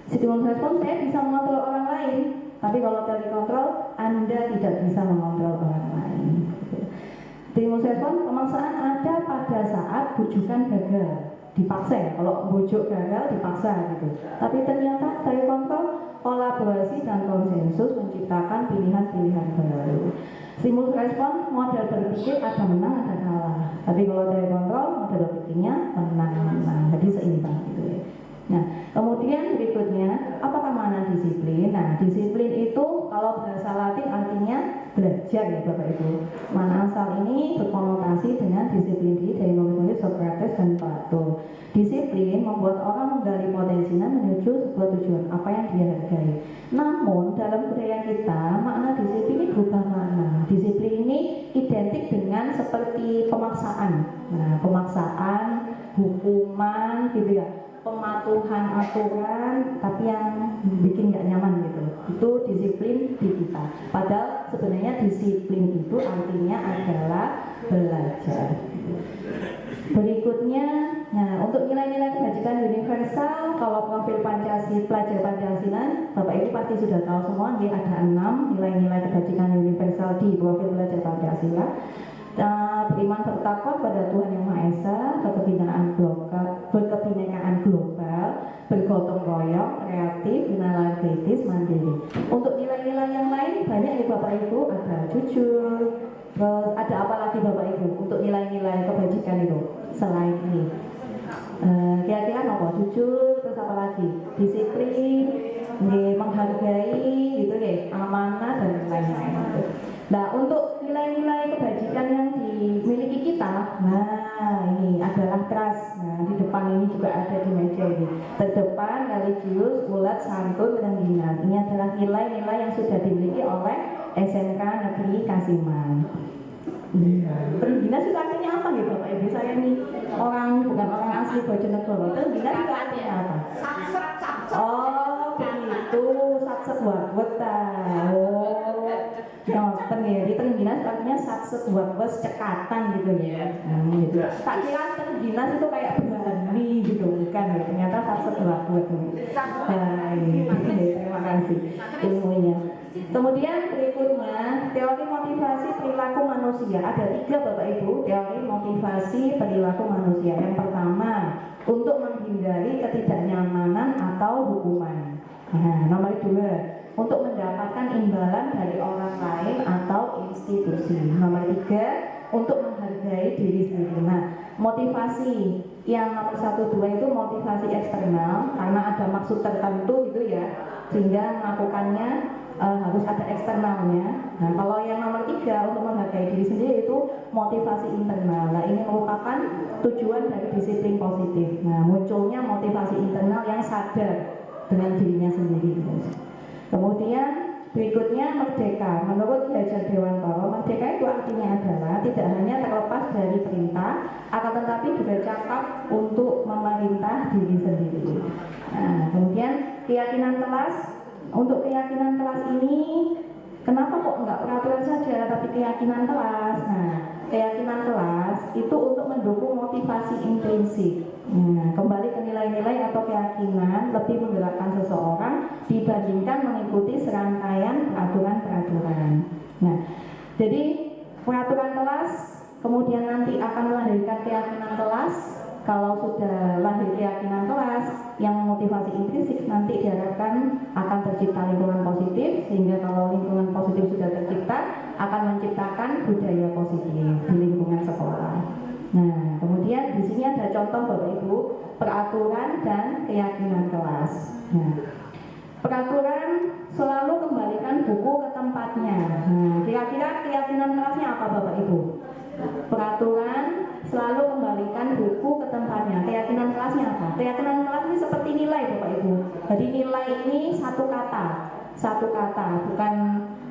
Stimulus respon, saya bisa mengontrol orang lain. Tapi kalau teori kontrol, Anda tidak bisa mengontrol orang lain. Stimulus respon, pemaksaan ada pada saat bujukan gagal. Dipaksa ya, kalau bujuk gagal dipaksa gitu. Tapi ternyata teori kontrol, kolaborasi dan konsensus menciptakan pilihan-pilihan baru. Stimulus respon, model berpikir ada menang ada kalah. Tapi kalau teori kontrol, model berpikirnya menang-menang, jadi seimbang gitu ya. Nah, kemudian berikutnya, apakah makna disiplin? Nah, disiplin itu kalau bahasa Latin artinya belajar ya Bapak Ibu. Makna asal ini berkonotasi dengan disiplin diri dari murid-murid Socrates dan Plato. Disiplin membuat orang menggali potensinya menuju sebuah tujuan apa yang dia hargai. Namun dalam budaya kita, makna disiplin ini berubah makna. Disiplin ini identik dengan seperti pemaksaan. Nah, pemaksaan, hukuman gitu ya. Pematuhan aturan tapi yang bikin nggak nyaman gitu, itu disiplin di kita. Padahal sebenarnya disiplin itu artinya adalah belajar. Berikutnya, nah untuk nilai-nilai kebajikan universal, kalau profil Pancasila, pelajar Pancasila, Bapak Ibu pasti sudah tahu semua, dia ada 6 nilai-nilai kebajikan universal di profil pelajar Pancasila. Beriman bertakwa pada Tuhan Yang Maha Esa, berkebinekaan global, bergotong royong, kreatif, kenalan kritis, mandiri. Untuk nilai-nilai yang lain banyak ya Bapak Ibu, ada jujur, terus ada apa lagi Bapak Ibu untuk nilai-nilai kebajikan itu selain ini? Kira-kira apa? Jujur, terus apa lagi? Disiplin, menghargai, gitu ya, amanah dan lain-lain. Nah, untuk nilai-nilai kebajikan yang dimiliki kita, nah ini adalah trust. Nah, di depan ini juga ada di meja ini. Terdepan, religius, ulet, santun, rengginang. Ini adalah nilai-nilai yang sudah dimiliki oleh SMK Negeri Kasiman. Rengginang itu artinya apa gitu Bapak Ibu? Saya ini bukan orang asli Bojonegoro. Rengginang itu artinya apa? Oh, begitu. Satset watwet. Oh, nonton ya. Di Rengginang artinya satset watwet cekatan gitu ya. Gitu. Tak kira Rengginang itu kayak berani gitu, bukan ya? Ternyata satset watwet. Baik, terima kasih ilmunya. Kemudian berikutnya teori motivasi perilaku manusia. Ada 3 Bapak Ibu teori motivasi perilaku manusia. Yang pertama, untuk menghindari ketidaknyamanan atau hukuman. Nah, nomor 2, untuk mendapatkan imbalan dari orang lain atau institusi. Nomor 3, untuk menghargai diri sendiri. Nah, motivasi yang nomor 1, 2 itu motivasi eksternal karena ada maksud tertentu gitu ya, sehingga melakukannya harus ada eksternalnya. Nah, kalau yang nomor 3 untuk menghargai diri sendiri itu motivasi internal. Nah, ini merupakan tujuan dari disiplin positif. Nah, munculnya motivasi internal yang sadar dengan dirinya sendiri. Kemudian berikutnya merdeka. Menurut Ki Dewantara, merdeka itu artinya adalah tidak hanya terlepas dari perintah, akan tetapi juga cakap untuk memerintah diri sendiri. Nah, kemudian keyakinan kelas. Untuk keyakinan kelas ini, kenapa kok enggak peraturan saja, tapi keyakinan kelas? Nah, keyakinan kelas itu untuk mendukung motivasi intrinsik. Nah, kembali ke nilai-nilai atau keyakinan lebih menggerakkan seseorang dibandingkan mengikuti serangkaian peraturan-peraturan. Nah, jadi peraturan kelas kemudian nanti akan melahirkan keyakinan kelas. Kalau sudah lahir keyakinan kelas yang motivasi intrinsik, nanti diharapkan akan tercipta lingkungan positif, sehingga kalau lingkungan positif sudah tercipta akan menciptakan budaya positif di lingkungan sekolah. Nah, kemudian di sini ada contoh Bapak Ibu peraturan dan keyakinan kelas. Nah, peraturan selalu kembalikan buku ke tempatnya. Nah, kira-kira keyakinan kelasnya apa Bapak Ibu? Peraturan selalu kembalikan buku ke tempatnya. Keyakinan kelasnya apa? Keyakinan kelas ini seperti nilai Bapak Ibu. Jadi nilai ini satu kata, bukan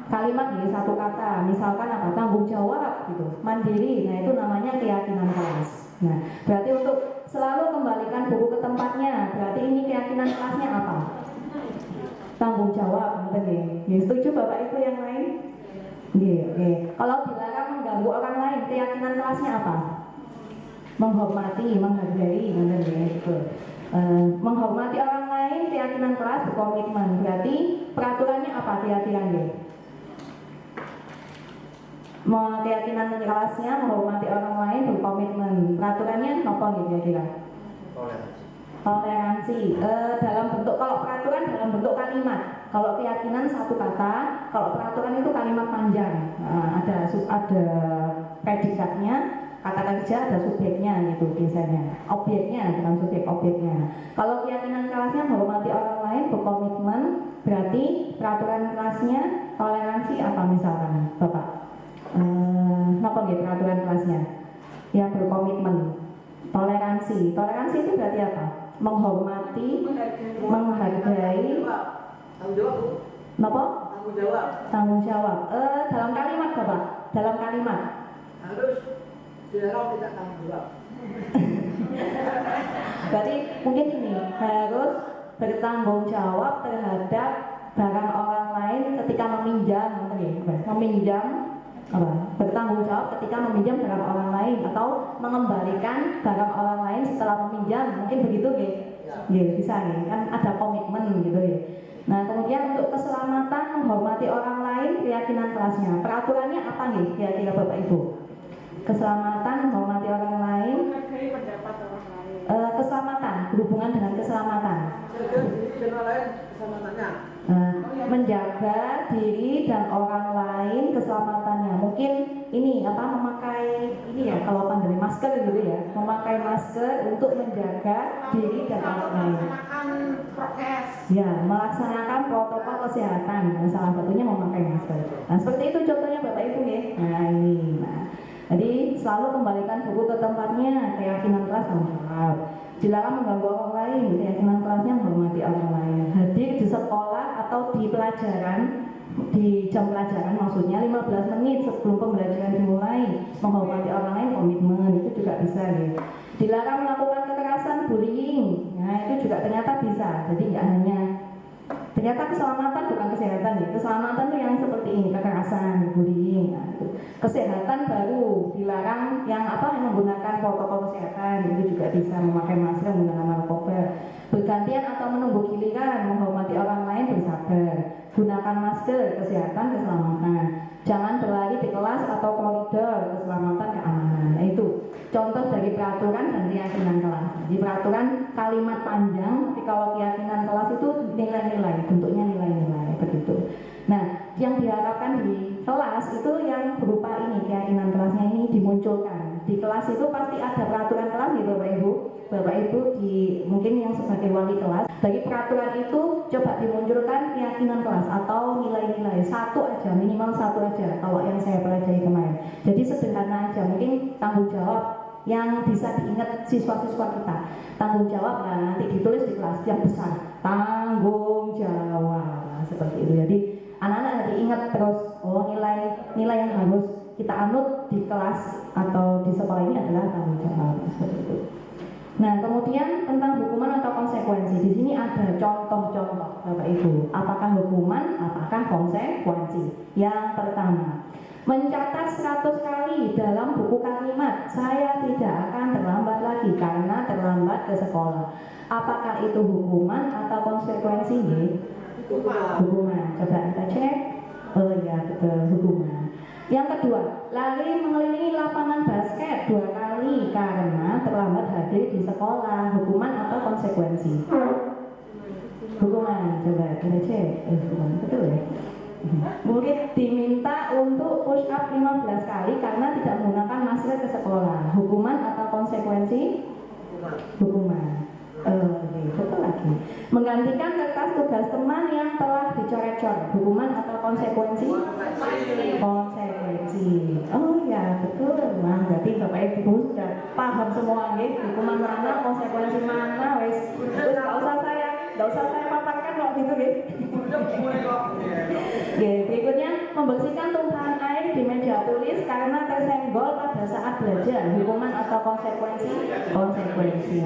kalimat ya, satu kata. Misalkan apa? Tanggung jawab gitu, mandiri. Nah, itu namanya keyakinan kelas. Nah, berarti untuk selalu kembalikan buku ke tempatnya, berarti ini keyakinan kelasnya apa? Tanggung jawab, betul ya? Setuju Bapak Ibu yang lain? Oke. Kalau dilarang mengganggu orang lain, keyakinan kelasnya apa? Menghormati, menghargai, betul ya? Gitu. Menghormati orang lain, keyakinan kelas berkomitmen. Berarti peraturannya apa kira-kira ya? Keyakinan kelasnya menghormati orang lain berkomitmen. Peraturannya apa kira-kira? Toleransi. Dalam bentuk, kalau peraturan dalam bentuk kalimat, kalau keyakinan satu kata, kalau peraturan itu kalimat panjang. Ada predikatnya, kata kerja, ada subjeknya gitu biasanya. Objeknya bukan subjek, objeknya. Kalau keyakinan kelasnya menghormati orang lain berkomitmen, berarti peraturan kelasnya toleransi apa misalkan Bapak? Apa gitu peraturan kelasnya? Ya berkomitmen. Toleransi itu berarti apa? Menghormati, menghargai, tanggung jawab. Dalam kalimat Bapak, dalam kalimat harus dilarang tidak tanggung jawab. Berarti mungkin ini harus bertanggung jawab terhadap barang orang lain ketika meminjam, bertanggung jawab ketika meminjam barang orang lain atau mengembalikan barang orang lain setelah meminjam, mungkin begitu ya, bisa ya, kan ada komitmen gitu ya. Nah, kemudian untuk keselamatan menghormati orang lain, keyakinan kelasnya, peraturannya apa nih kira-kira Bapak Ibu? Keselamatan menghormati orang lain, Menghargai pendapat orang lain. keselamatan, berhubungan dengan keselamatan. Keselamatannya. Menjaga diri dan orang lain keselamatannya. Mungkin ini memakai ini ya, kalau pandemi masker gitu ya, memakai masker untuk menjaga diri dan orang lain. Melaksanakan prokes. Ya, melaksanakan protokol kesehatan. Nah, salah satunya memakai masker. Nah, seperti itu contohnya Bapak Ibu ya. Nah, ini. Jadi selalu kembalikan buku ke tempatnya, keyakinan kelas tanggung jawab. Dilarang mengganggu orang lain, keyakinan kelasnya menghormati orang lain. Hadir di sekolah atau di pelajaran, di jam pelajaran maksudnya 15 menit sebelum pembelajaran dimulai, menghormati orang lain, komitmen, itu juga bisa ya. Dilarang melakukan kekerasan, bullying, nah itu juga ternyata bisa. Jadi nggak hanya ternyata keselamatan bukan kesehatan ya. Keselamatan itu yang seperti ini, kekerasan, bullying. Nah, itu. Kesehatan baru dilarang yang menggunakan protokol kesehatan, itu juga bisa memakai masker, menggunakan narkoba. Bergantian atau menunggu giliran, menghormati orang lain, bersabar. Gunakan masker, kesehatan, keselamatan. Jangan berlari di kelas atau koridor, keselamatan, keamanan. Nah, itu contoh dari peraturan dan keyakinan kelas. Di peraturan kalimat panjang, tapi kalau keyakinan kelas itu nilai-nilai, bentuknya nilai-nilai begitu. Nah, yang diharapkan di kelas itu yang berupa ini, keyakinan kelasnya ini dimunculkan. Di kelas itu pasti ada peraturan kelas gitu Bapak Ibu. Bapak Ibu mungkin yang sebagai wali kelas, dari peraturan itu coba dimunculkan keyakinan kelas atau nilai-nilai minimal satu aja kalau yang saya pelajari kemarin. Jadi sederhana aja, mungkin tanggung jawab yang bisa diingat siswa-siswa kita. Tanggung jawab nanti ditulis di kelas yang besar, tanggung jawab, seperti itu. Jadi anak-anak nanti ingat terus, nilai yang harus kita anut di kelas atau di sekolah ini adalah tanggung jawab, seperti itu. Nah, kemudian tentang hukuman atau konsekuensi. Di sini ada contoh-contoh Bapak Ibu. Apakah hukuman, apakah konsekuensi? Yang pertama, mencatat 100 kali dalam buku kalimat, saya tidak akan terlambat lagi karena terlambat ke sekolah. Apakah itu hukuman atau konsekuensi? Hukuman. Coba kita cek. Oh iya, betul, hukuman. Yang kedua, lari mengelilingi lapangan basket 2 kali karena terlambat hadir di sekolah, hukuman atau konsekuensi? Hukuman, coba kita cek. Hukuman, betul ya? Murid diminta untuk push up 15 kali karena tidak menggunakan masker ke sekolah, hukuman atau konsekuensi? Hukuman. Betul lagi. Menggantikan kertas tugas teman yang telah dicoret-coret, hukuman atau konsekuensi? Konsekuensi. Oh ya, betul. Nah, berarti Bapak Ibu sudah paham semua nih, hukuman mana, konsekuensi mana, wes. Terus nggak usah saya paparkan kok gitu ya. Berikutnya, membersihkan tumpahan air di meja tulis karena tersenggol pada saat belajar, hukuman atau konsekuensi? Konsekuensi.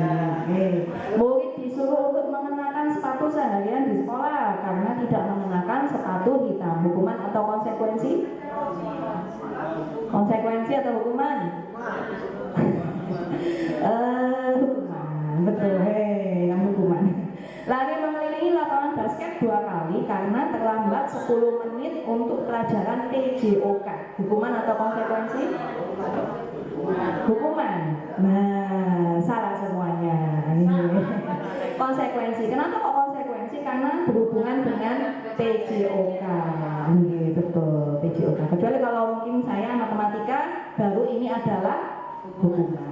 Murid disuruh untuk mengenakan sepatu seharian di sekolah karena tidak mengenakan sepatu hitam, hukuman atau konsekuensi? Konsekuensi atau hukuman? Hukuman, betul. Yang hukuman. Lari mengelilingi lapangan basket 2 kali karena terlambat 10 menit untuk pelajaran PJOK, hukuman atau konsekuensi? Hukuman. Nah, salah semuanya. Konsekuensi. Kenapa kok konsekuensi? Karena berhubungan dengan PJOK. Betul, PJOK. Kecuali kalau mungkin saya matematika, baru ini adalah hukuman.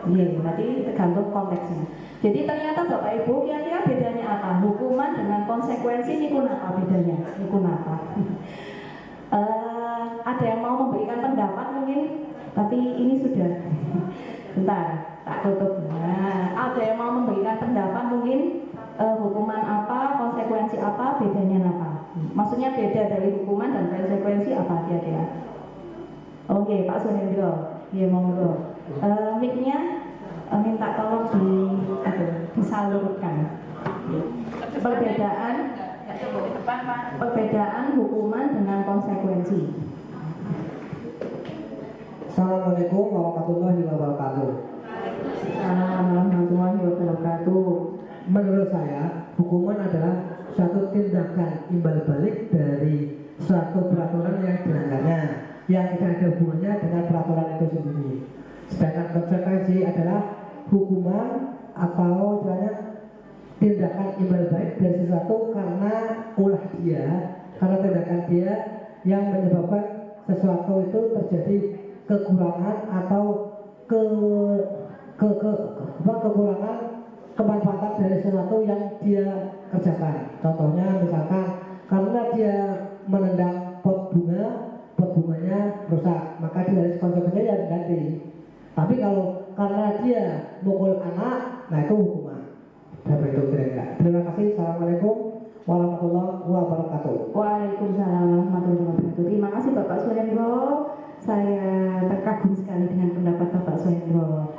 Berarti tergantung konteksnya. Jadi ternyata Bapak Ibu kira-kira bedanya apa? Hukuman dengan konsekuensi ini pun apa bedanya? Ini pun apa? Ada yang mau memberikan pendapat mungkin? Tapi ini sudah. Bentar, tak tutup. Nah, ada yang mau memberikan pendapat mungkin? Hukuman apa, konsekuensi apa, bedanya apa? Maksudnya beda dari hukuman dan konsekuensi apa kira-kira? Oke, Pak Sunendro. Ya monggo. Mic-nya minta tolong disalurkan. Perbedaan hukuman dengan konsekuensi. Assalamualaikum warahmatullahi wabarakatuh. Assalamualaikum warahmatullahi wabarakatuh. Menurut saya, hukuman adalah suatu tindakan imbal balik dari suatu peraturan yang dilanggarnya, yang tidak ada hubungannya dengan peraturan itu sendiri. Sedangkan konsekuensi adalah hukuman atau istilahnya tindakan imbal balik dari sesuatu karena ulah dia, karena tindakan dia yang menyebabkan sesuatu itu terjadi kekurangan atau kekurangan kemanfaatan dari sesuatu yang dia kerjakan. Contohnya misalkan karena dia menendang pot bunganya rusak, maka dia harus konsekuensinya harus ganti. Tapi kalau karena dia mukul anak, nah itu hukuman. Seperti itu kira-kira. Terima kasih. Assalamualaikum warahmatullahi wabarakatuh. Waalaikumsalam warahmatullahi wabarakatuh. Terima kasih Bapak Surendro. Saya terkagum sekali dengan pendapat Bapak Surendro.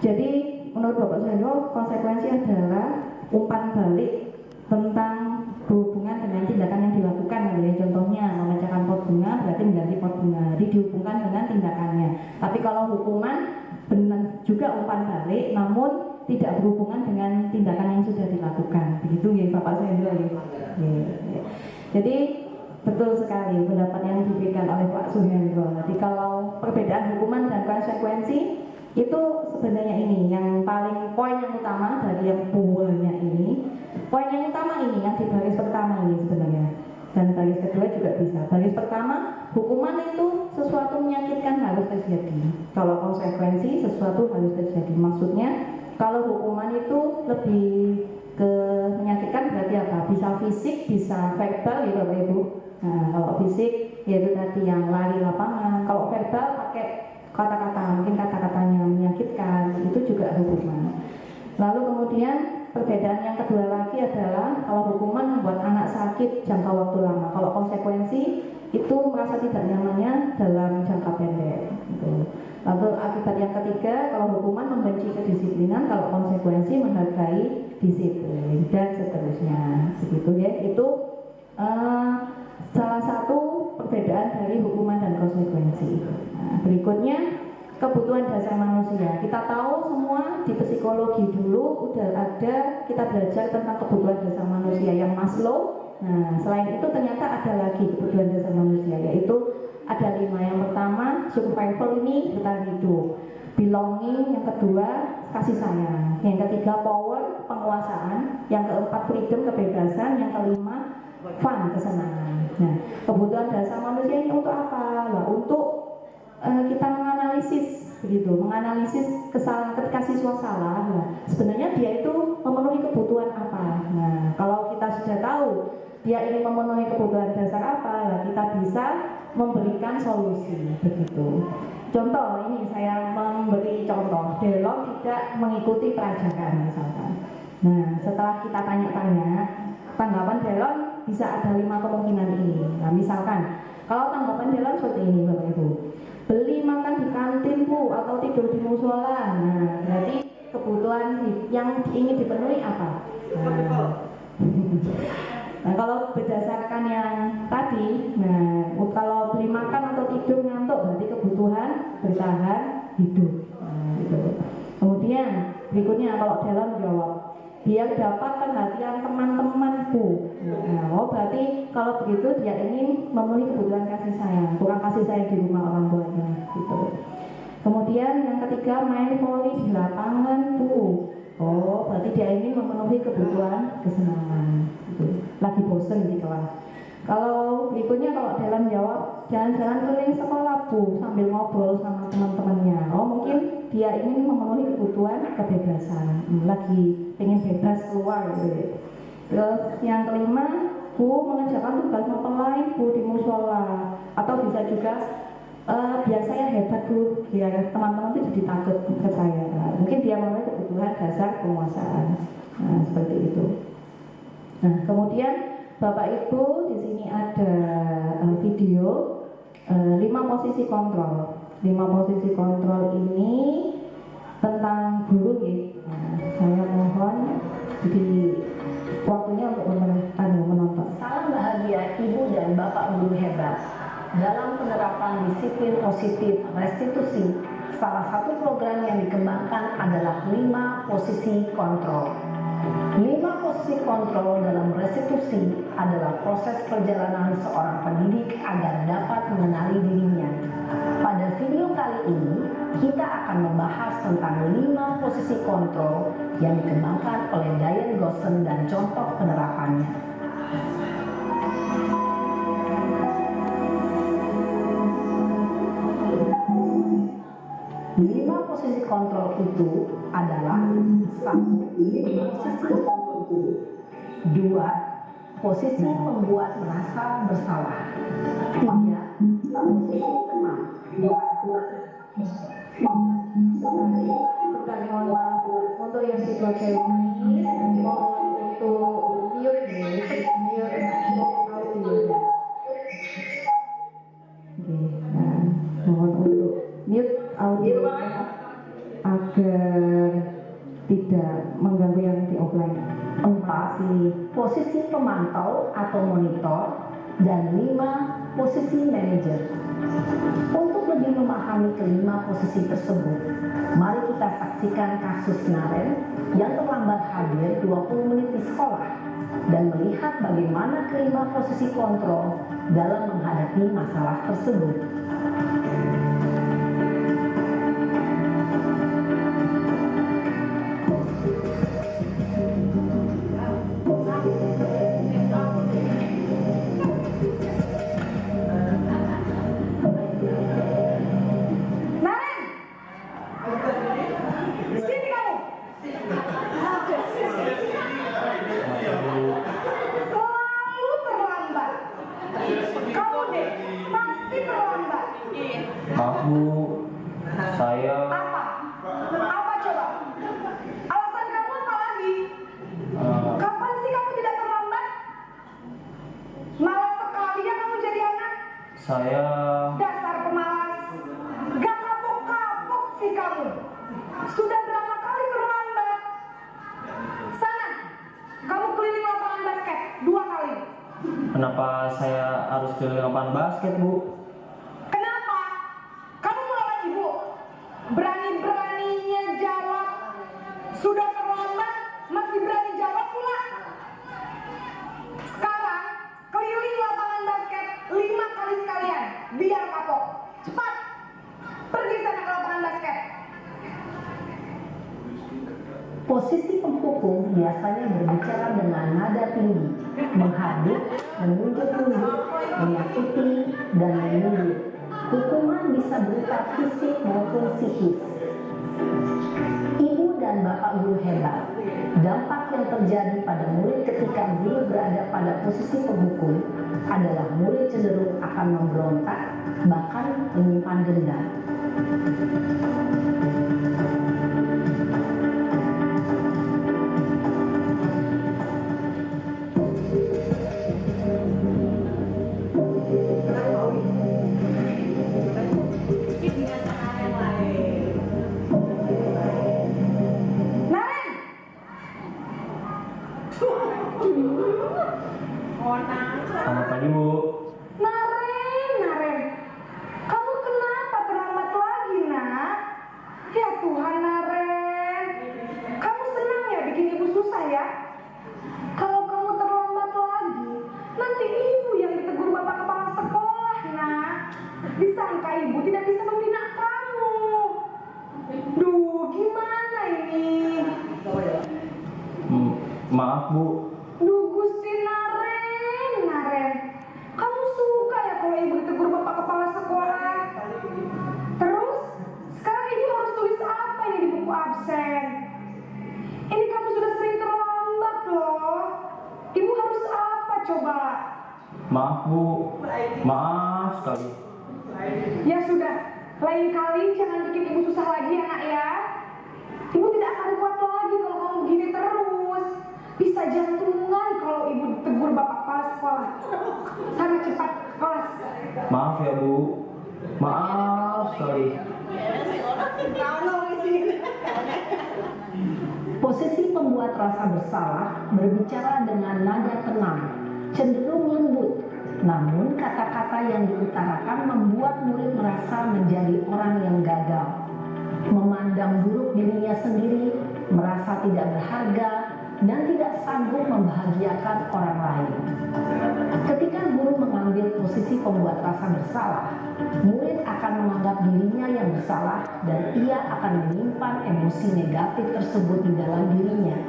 Jadi menurut Bapak Surendro, konsekuensi adalah umpan balik tentang berhubungan dengan tindakan yang dilakukan. Contohnya memecahkan pot bunga berarti mengganti pot bunga, jadi dihubungkan dengan tindakannya. Tapi kalau hukuman benar juga umpan balik, namun tidak berhubungan dengan tindakan yang sudah dilakukan. Begitu ya Bapak Surendro ya. Jadi betul sekali pendapat yang diberikan oleh Pak Suhendro. Jadi kalau perbedaan hukuman dan konsekuensi itu sebenarnya ini yang paling poin yang utama dari yang buahnya ini. Poin yang utama ini yang di baris pertama ini sebenarnya, dan baris kedua juga bisa. Baris pertama, hukuman itu sesuatu menyakitkan harus terjadi. Kalau konsekuensi sesuatu harus terjadi. Maksudnya kalau hukuman itu lebih ke menyakitkan berarti apa? Bisa fisik, bisa verbal ya Bapak Ibu. Nah, kalau fisik yaitu tadi yang lari lapangan. Kalau verbal pakai kata-kata, mungkin kata-katanya menyakitkan, itu juga hukuman. Lalu kemudian perbedaan yang kedua lagi adalah kalau hukuman membuat anak sakit jangka waktu lama. Kalau konsekuensi itu merasa tidak nyamannya dalam jangka pendek. Gitu. Lalu akibat yang ketiga, kalau hukuman membenci kedisiplinan, kalau konsekuensi menghargai disiplin dan seterusnya. Begitu ya. Itu salah satu perbedaan dari hukuman dan konsekuensi. Nah, berikutnya kebutuhan dasar manusia. Kita tahu semua di psikologi dulu udah ada, kita belajar tentang kebutuhan dasar manusia yang Maslow Nah, selain itu ternyata ada lagi kebutuhan dasar manusia, yaitu ada 5. Yang pertama, survival, ini bertahan hidup. Belonging, yang kedua, kasih sayang. Yang ketiga, power, penguasaan. Yang keempat, freedom, kebebasan. Yang kelima, fun, kesenangan. Nah, kebutuhan dasar manusia ini untuk apa? Lah, untuk kita menganalisis, begitu, menganalisis kesalahan. Ketika siswa salah, nah, sebenarnya dia itu memenuhi kebutuhan apa? Nah, kalau kita sudah tahu dia ini memenuhi kebutuhan dasar apa, nah, kita bisa memberikan solusi, begitu. Contoh, ini saya memberi contoh, Delon tidak mengikuti pelajaran misalkan. Nah, setelah kita tanya-tanya, tanggapan Delon bisa ada 5 kemungkinan ini. Nah, misalkan kalau tanggapan Delon seperti ini, Bapak Ibu, beli makan di kantin Bu, atau tidur di musola. Nah, berarti kebutuhan yang ingin dipenuhi apa? Nah, kalau berdasarkan yang tadi, nah, kalau beli makan atau tidur ngantuk berarti kebutuhan bertahan hidup. Nah, gitu. Kemudian berikutnya kalau Delon jawab, biar dapat perhatian teman-temanku. Nah, oh berarti kalau begitu dia ingin memenuhi kebutuhan kasih sayang, kurang kasih sayang di rumah orang tuanya, gitu. Kemudian yang ketiga, main voli di lapangan Bu. Oh berarti dia ingin memenuhi kebutuhan kesenangan, gitu. Lagi bosen di kelas. Kalau berikutnya, kalau Delon jawab, jalan-jalan keliling sekolah Bu, sambil ngobrol sama teman-temannya. Oh mungkin dia ingin memenuhi kebutuhan kebebasan, lagi pengen bebas keluar gitu. Terus yang kelima, Bu mengerjakan tugas mempelai Bu di musola. Atau bisa juga, biar saya hebat Bu, biar teman-teman itu jadi takut ke saya. Nah, mungkin dia memenuhi kebutuhan dasar penguasaan. Nah seperti itu. Nah kemudian Bapak Ibu, di sini ada video 5 posisi kontrol. 5 posisi kontrol ini tentang guru ya. Nah, saya mohon jadi waktunya untuk menonton. Salam bahagia Ibu dan Bapak guru hebat. Dalam penerapan disiplin positif restitusi, salah satu program yang dikembangkan adalah 5 posisi kontrol. 5 posisi kontrol dalam restitusi adalah proses perjalanan seorang pendidik agar dapat mengenali dirinya. Pada video kali ini, kita akan membahas tentang 5 posisi kontrol yang dikembangkan oleh Diane Gosson dan contoh penerapannya. 5 posisi kontrol itu adalah 1. Posisi tertentu. 2. Posisi membuat merasa bersalah. 3. Posisi tenang. Mohon maaf untuk yang di bagian ini, mohon untuk mute audio. Nah, mohon untuk mute audio agar tidak mengganggu yang di offline. 4. Posisi pemantau atau monitor. Dan 5. Posisi manajer. Untuk lebih memahami kelima posisi tersebut, mari kita saksikan kasus Naren yang terlambat hadir 20 menit di sekolah dan melihat bagaimana kelima posisi kontrol dalam menghadapi masalah tersebut. Maaf Bu, saya Apa coba? Alasan kamu apa lagi? Kapan sih kamu tidak terlambat? Malas sekali ya kamu jadi anak. saya Dasar pemalas. Gak kapok-kapok sih kamu. Sudah berapa kali terlambat? Sana, kamu keliling lapangan basket 2 kali. kenapa saya harus keliling lapangan basket Bu? Kenapa? Kamu melawan ibu. Berani-beraninya jawab. Sudah terlambat, masih berani jawab pula. Sekarang Posisi penghukum biasanya berbicara dengan nada tinggi, menghardik, menunjuk-nunjuk, menyakiti, dan menyindir. Hukuman bisa berupa fisik maupun psikis. Ibu dan bapak guru hebat. Dampak yang terjadi pada murid ketika guru berada pada posisi penghukum adalah murid cenderung akan memberontak, bahkan menyimpan dendam. Selamat pagi, Bu. Naren, kamu kenapa terlambat lagi, nak? Ya Tuhan, Naren, kamu senang ya bikin ibu susah ya? Kalau kamu terlambat lagi, nanti ibu yang ditegur bapak kepala sekolah, nak. Disangka ibu tidak bisa membina kamu. Duh, gimana ini? Maaf, Bu. Duh, Gusti Naren, kamu suka ya kalau ibu ditegur bapak kepala sekolah? Terus, sekarang ibu harus tulis apa ini di buku absen? Ini kamu sudah sering terlambat loh. Ibu harus apa coba? Maaf, Bu. Maaf sekali. Ya sudah, lain kali jangan bikin ibu susah lagi ya, nak ya. Ibu tidak akan kuat lagi kalau kamu begini terus. Bisa jantungan kalau ibu ditegur bapak kepala sekolah. Sana cepat kelas. Maaf ya, Bu. Maaf sekali. Posisi pembuat rasa bersalah berbicara dengan nada tenang, cenderung lembut. Namun kata-kata yang diutarakan membuat murid merasa menjadi orang yang gagal, memandang buruk dirinya sendiri, merasa tidak berharga, dan tidak sanggup membahagiakan orang lain. Ketika guru mengambil posisi pembuat rasa bersalah, murid akan menganggap dirinya yang bersalah dan ia akan menyimpan emosi negatif tersebut di dalam dirinya.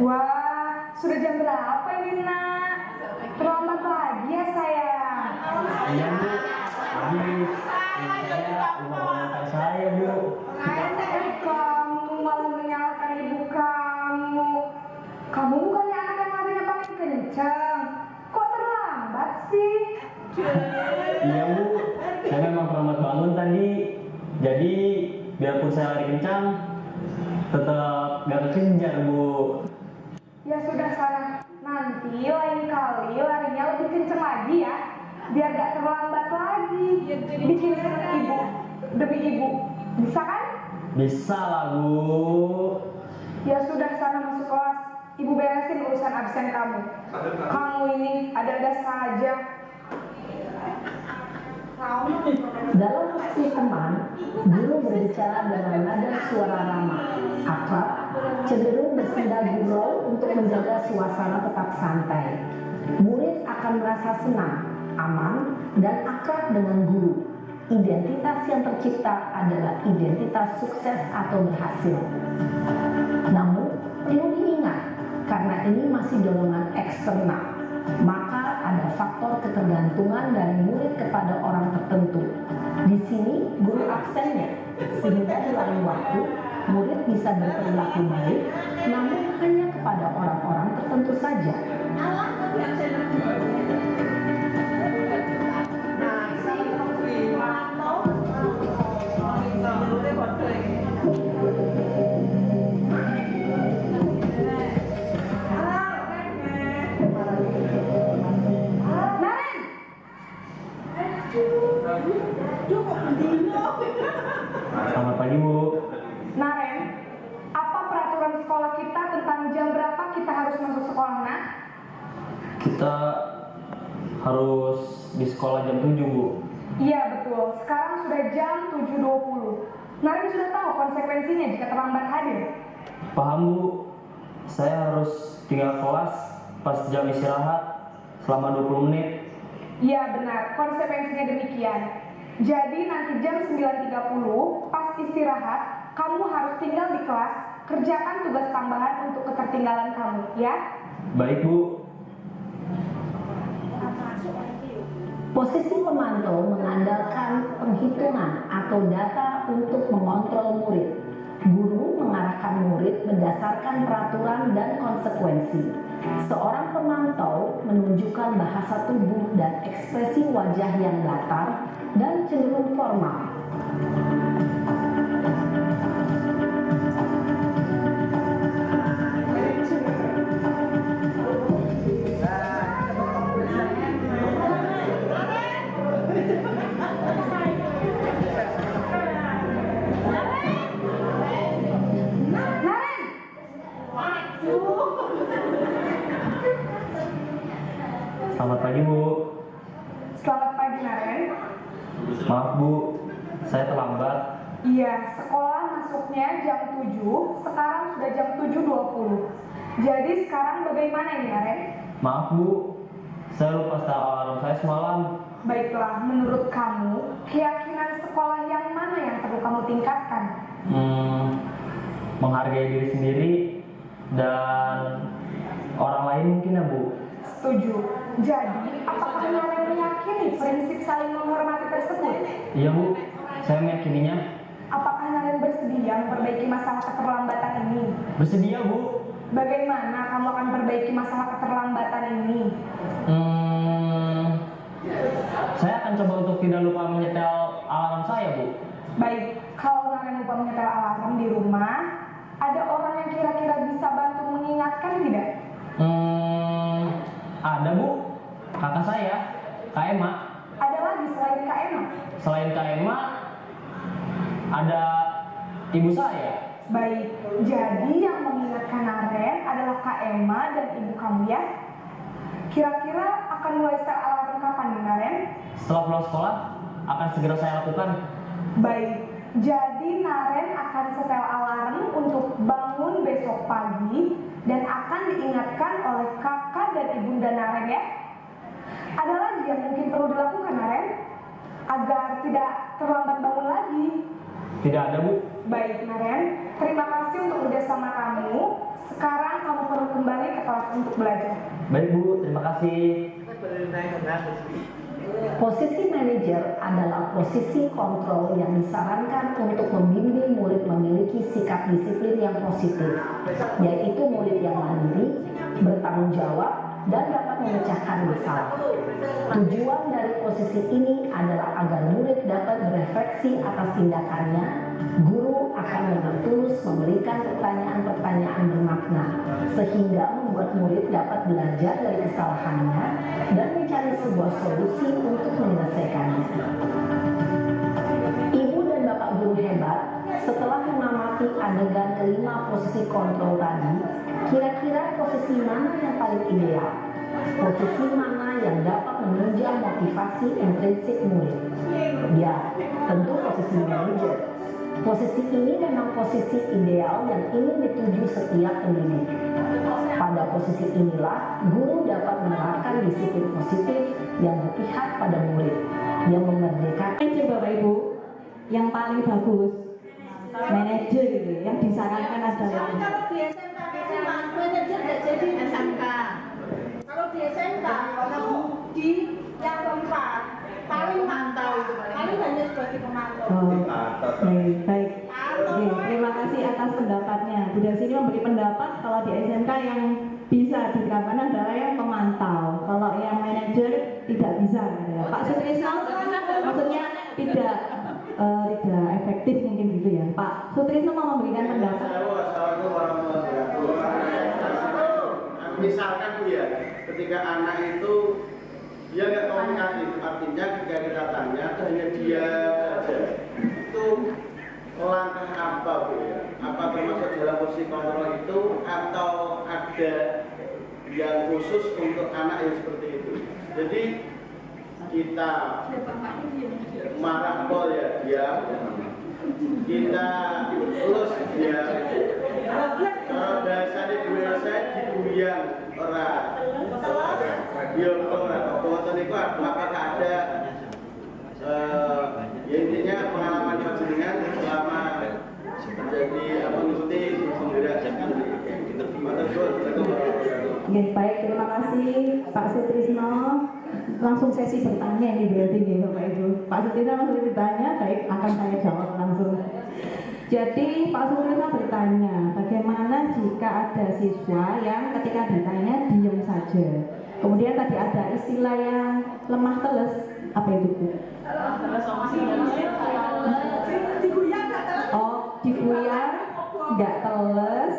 Wah, sudah jam berapa ini, nak? Terlambat lagi ya, sayang? Iya, Bu. Habis. Saya, Bu. Kamu malah menyalahkan ibu kamu. Kamu bukannya anak yang larinya paling kencang. Kok terlambat sih? Iya, Bu. Saya memang terlambat bangun tadi. Jadi, biarpun saya lari kencang, tetap gak kekejar, Bu. Ya sudah, sana. Nanti lain kali larinya lebih kencang lagi ya. Biar gak terlambat lagi. Bikin senang ibu demi ibu. Bisa kan? Bisa lah, Bu. Ya sudah, sana masuk kelas. Ibu beresin urusan absen kamu. Kamu ini ada-ada saja. Dalam aksi teman, guru berbicara dengan nada suara ramah, akrab, cenderung bersenda gurau untuk menjaga suasana tetap santai. Murid akan merasa senang, aman, dan akrab dengan guru. Identitas yang tercipta adalah identitas sukses atau berhasil. Namun, perlu diingat, karena ini masih dorongan eksternal, maka ada faktor ketergantungan dari murid kepada orang tertentu. Di sini guru absennya, sehingga di lain waktu murid bisa berperilaku baik, namun hanya kepada orang-orang tertentu saja. Selamat pagi, Bu. Naren, apa peraturan sekolah kita tentang jam berapa kita harus masuk sekolah, nak? Kita harus di sekolah jam 7, Bu. Iya betul, sekarang sudah jam 7.20. Naren sudah tahu konsekuensinya jika terlambat hadir? Paham, Bu. Saya harus tinggal kelas pas jam istirahat selama 20 menit. Iya benar, konsekuensinya demikian. Jadi nanti jam 9.30 pas istirahat, kamu harus tinggal di kelas, kerjakan tugas tambahan untuk ketertinggalan kamu, ya? Baik, Bu. Posisi pemantau mengandalkan penghitungan atau data untuk mengontrol murid. Guru mengarahkan murid berdasarkan peraturan dan konsekuensi. Seorang pemantau menunjukkan bahasa tubuh dan ekspresi wajah yang datar dan cenderung formal. Selamat pagi, Bu. Selamat pagi Naren. Maaf, Bu. Saya terlambat. Iya, sekolah masuknya jam 7, sekarang sudah jam 7.20. Jadi sekarang bagaimana ini Naren? Maaf, Bu. Saya lupa setel alarm saya semalam. Baiklah, menurut kamu, keyakinan sekolah yang mana yang perlu kamu tingkatkan? Menghargai diri sendiri dan orang lain mungkin ya, Bu. Setuju. Jadi, apakah Naren meyakini prinsip saling menghormati tersebut? Iya, Bu. Saya meyakininya. Apakah Naren bersedia memperbaiki masalah keterlambatan ini? Bersedia, Bu. Bagaimana kamu akan perbaiki masalah keterlambatan ini? Saya akan coba untuk tidak lupa menyetel alarm saya, Bu. Baik, kalau Naren lupa menyetel alarm di rumah, ada orang yang kira-kira bisa bantu mengingatkan tidak? Ada, Bu. Kakak saya, Kak Emma. Ada lagi selain Kak Emma? Selain Kak Emma, ada ibu saya. Baik, jadi yang mengingatkan Naren adalah Kak Emma dan ibu kamu ya? Kira-kira akan mulai setel alarm kapan nih Naren? Setelah pulang sekolah, akan segera saya lakukan. Baik, jadi Naren akan setel alarm untuk bangun besok pagi dan akan diingatkan oleh kakak dan ibunda Naren ya. Ada lagi yang mungkin perlu dilakukan Naren agar tidak terlambat bangun lagi? Tidak ada, Bu. Baik Naren, terima kasih untuk kerjasama kamu. Sekarang kamu perlu kembali ke kelas untuk belajar. Baik, Bu. Terima kasih. Posisi manajer adalah posisi kontrol yang disarankan untuk membimbing murid memiliki sikap disiplin yang positif, yaitu murid yang mandiri, bertanggung jawab, dan dapat memecahkan masalah. Tujuan dari posisi ini adalah agar murid dapat berefleksi atas tindakannya. Guru akan dengan tulus memberikan pertanyaan-pertanyaan bermakna, sehingga membuat murid dapat belajar dari kesalahannya dan mencari sebuah solusi untuk menyelesaikannya. Ibu dan bapak guru hebat, setelah mengamati adegan kelima posisi kontrol tadi, kira-kira posisi mana yang paling ideal? Posisi mana yang dapat menunjang motivasi intrinsik murid? Ya, tentu posisi manajer. Posisi ini memang posisi ideal yang ingin dituju setiap pendidik. Pada posisi inilah, guru dapat menerapkan disiplin positif yang berpihak pada murid, yang memerdekakan. Bapak Ibu, yang paling bagus manajer gitu, yang disarankan adalah Kalau di SMK manajer nggak jadi SMK. Kalau di SMK kamu di yang keempat paling mantau itu paling hanya sebagai pemantau. baik. Oke, terima kasih atas pendapatnya. Bu Dasini memberi pendapat kalau di SMK yang bisa diterapkan adalah yang pemantau. Kalau yang manajer tidak bisa. Ya. Pak Sutrisno maksudnya tidak efektif mungkin gitu ya. Pak Sutrisno mau memberikan pendapat. Misalkan Bu ya, ketika anak itu dia nggak komunikatif, artinya ketika kita tanya hanya dia saja, itu langkah apa Bu ya? Apa termasuk dalam posisi kontrol itu atau ada yang khusus untuk anak yang seperti itu? Jadi kita marah pol ya diam, kita terus diam. Kalau dasarnya dua saya dibuyang orang, biar foto itu apakah ada ya intinya pengalaman dengan selama menjadi mengikuti penggerak Baik, terima kasih Pak Sutrisno. Langsung sesi bertanya ini berarti ya Bapak Ibu. Pak Sutrisno langsung ditanya, baik akan saya jawab langsung. Jadi Pak Sutrisno bertanya, bagaimana jika ada siswa yang ketika ditanya diam saja. Kemudian tadi ada istilah yang lemah teles, apa itu Bu? Oh, diguyar, nggak teles,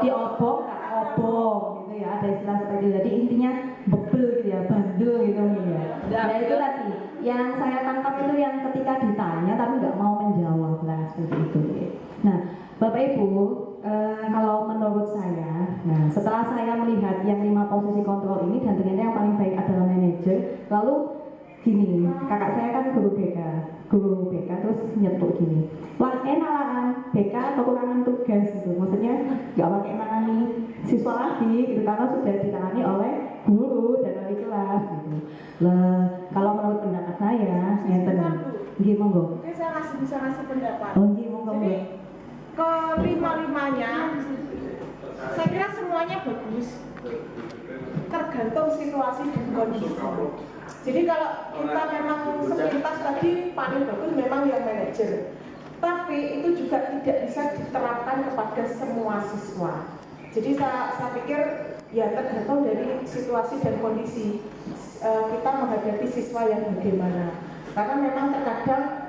diobong, nggak obong, gitu ya. Ada istilah seperti itu. Jadi intinya bebel gitu ya, bandel gitu ya. Nah itu tadi yang saya tangkap itu yang ketika ditanya tapi nggak mau menjawab lah seperti itu. Nah Bapak Ibu, kalau menurut saya, nah setelah saya melihat yang 5 posisi kontrol ini dan ternyata yang paling baik adalah manajer, lalu gini, kakak saya kan guru BK terus nyetuk gini, wah enak lah BK kekurangan tugas gitu, maksudnya nggak pakai nangani siswa lagi gitu karena sudah ditangani oleh guru dan wali kelas gitu. Kalau menurut pendapat saya, nggih monggo. Oke, saya bisa ngasih pendapat. Oh nggih monggo. Jadi kelima-limanya, saya kira semuanya bagus, tergantung situasi dan kondisi. Jadi kalau kita memang sepintas tadi paling bagus memang yang manajer, tapi itu juga tidak bisa diterapkan kepada semua siswa. Jadi saya pikir ya tergantung dari situasi dan kondisi kita menghadapi siswa yang bagaimana. Karena memang terkadang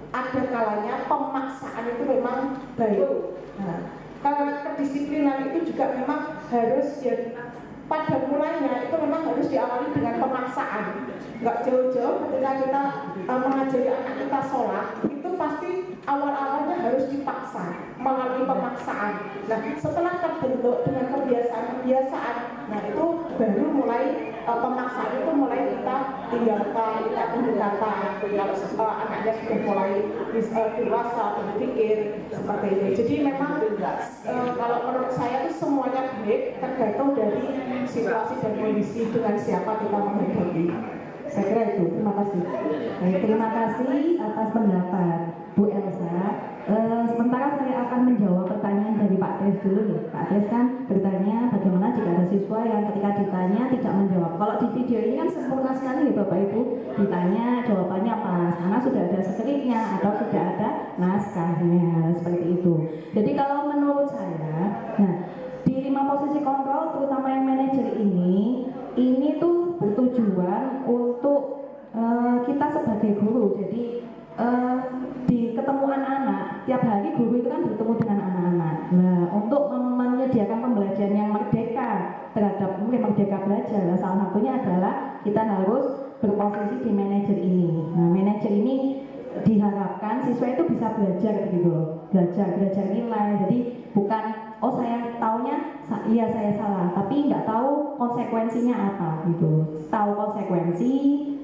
ada kalanya pemaksaan itu memang baik. Nah, karena kedisiplinan itu juga memang harus pada mulanya itu memang harus diawali dengan pemaksaan. Nggak jauh-jauh ketika kita mengajari anak kita sholat, itu pasti awal-awalnya harus dipaksa melalui pemaksaan. Nah, setelah terbentuk dengan kebiasaan, nah itu baru mulai pemaksaan itu mulai kita tinggalkan, kita pendekatan. Kalau anaknya sudah mulai dewasa, berpikir seperti ini. Jadi memang kalau menurut saya itu semuanya baik, tergantung dari situasi dan kondisi dengan siapa kita menghadapi. Saya kira itu, terima kasih. Baik, terima kasih atas pendapat Bu Elsa. Sementara saya akan menjawab pertanyaan dari Pak Tris dulu nih. Pak Tris kan bertanya bagaimana jika ada siswa yang ketika ditanya tidak menjawab. Kalau di video ini kan sempurna sekali ya Bapak Ibu, ditanya jawabannya pas karena sudah ada skripnya atau sudah ada naskahnya seperti itu. Jadi kalau menurut saya, nah di 5 posisi kontrol terutama yang manajer ini tuh bertujuan untuk kita sebagai guru. Jadi di ketemu anak-anak, tiap hari guru itu kan bertemu dengan anak-anak. Nah, untuk menyediakan pembelajaran yang merdeka terhadap merdeka belajar, salah satunya adalah kita harus berposisi di manajer ini. Nah, manajer ini diharapkan siswa itu bisa belajar gitu loh, belajar nilai. Jadi bukan saya taunya iya saya salah, tapi nggak tahu konsekuensinya apa gitu. Tahu konsekuensi,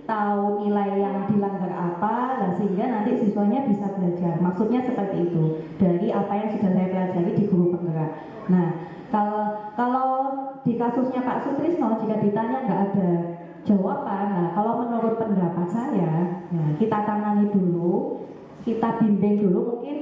tahu nilai yang dilanggar apa, dan sehingga nanti siswanya bisa belajar. Maksudnya seperti itu dari apa yang sudah saya pelajari di guru penggerak. Nah, kalau di kasusnya Pak Sutrisno jika ditanya nggak ada jawaban, nah kalau menurut pendapat saya, nah, kita tangani dulu, kita bimbing dulu. Mungkin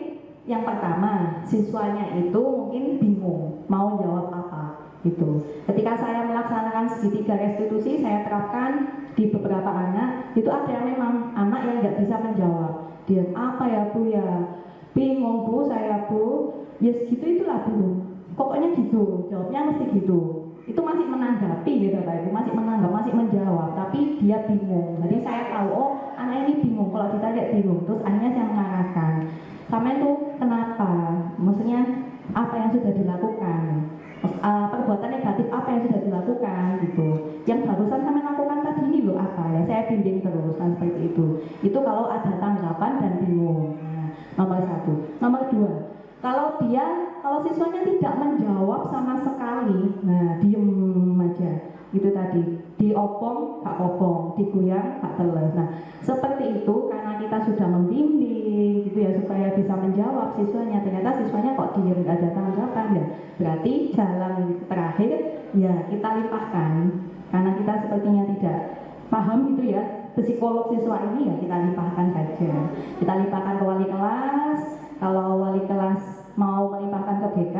yang pertama siswanya itu mungkin bingung mau jawab apa gitu. Ketika saya melaksanakan segitiga restitusi, saya terapkan di beberapa anak, itu ada yang memang anak yang nggak bisa menjawab. Dia apa ya Bu ya, bingung Bu saya Bu, ya segitu itulah Bu, pokoknya gitu, jawabnya mesti gitu. Itu masih menanggapi gitu Pak Ibu, masih menanggap, masih menjawab, tapi dia bingung. Jadi saya tahu anak ini bingung, kalau ditanya bingung, terus akhirnya saya mengarahkan. Sama itu kenapa? Maksudnya apa yang sudah dilakukan? Perbuatan negatif apa yang sudah dilakukan gitu. Yang barusan kami lakukan tadi ini loh apa ya? Saya bimbing terus kan seperti itu. Itu kalau ada tanggapan dan bingung. Nah, nomor 1. Nomor 2. Kalau siswanya tidak menjawab sama sekali, nah diem aja. Itu tadi. Dia diopong gak opong, digoyang gak teles. Nah seperti itu karena kita sudah membimbing gitu ya supaya bisa menjawab siswanya, ternyata siswanya kok dia nggak ada tanggapan ya, berarti jalan terakhir ya kita limpahkan karena kita sepertinya tidak paham gitu ya psikolog siswa ini, ya kita limpahkan saja, kita limpahkan ke wali kelas. Kalau wali kelas mau melimpahkan ke BK,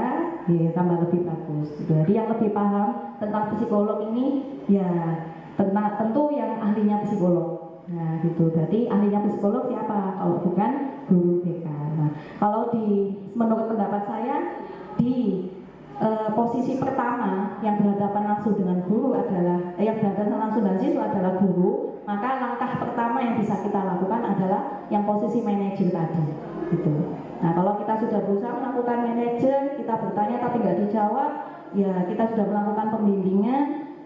ya tambah lebih bagus gitu. Jadi yang lebih paham tentang psikolog ini ya tentu yang ahlinya psikolog. Nah gitu, berarti ahlinya psikolog siapa kalau bukan guru BK. Nah kalau menurut pendapat saya di posisi pertama yang berhadapan langsung dengan guru adalah yang berhadapan langsung dengan siswa adalah guru, maka langkah pertama yang bisa kita lakukan adalah yang posisi manajer tadi gitu. Nah kalau kita sudah berusaha melakukan manajer, kita bertanya tapi nggak dijawab, ya kita sudah melakukan pembimbingan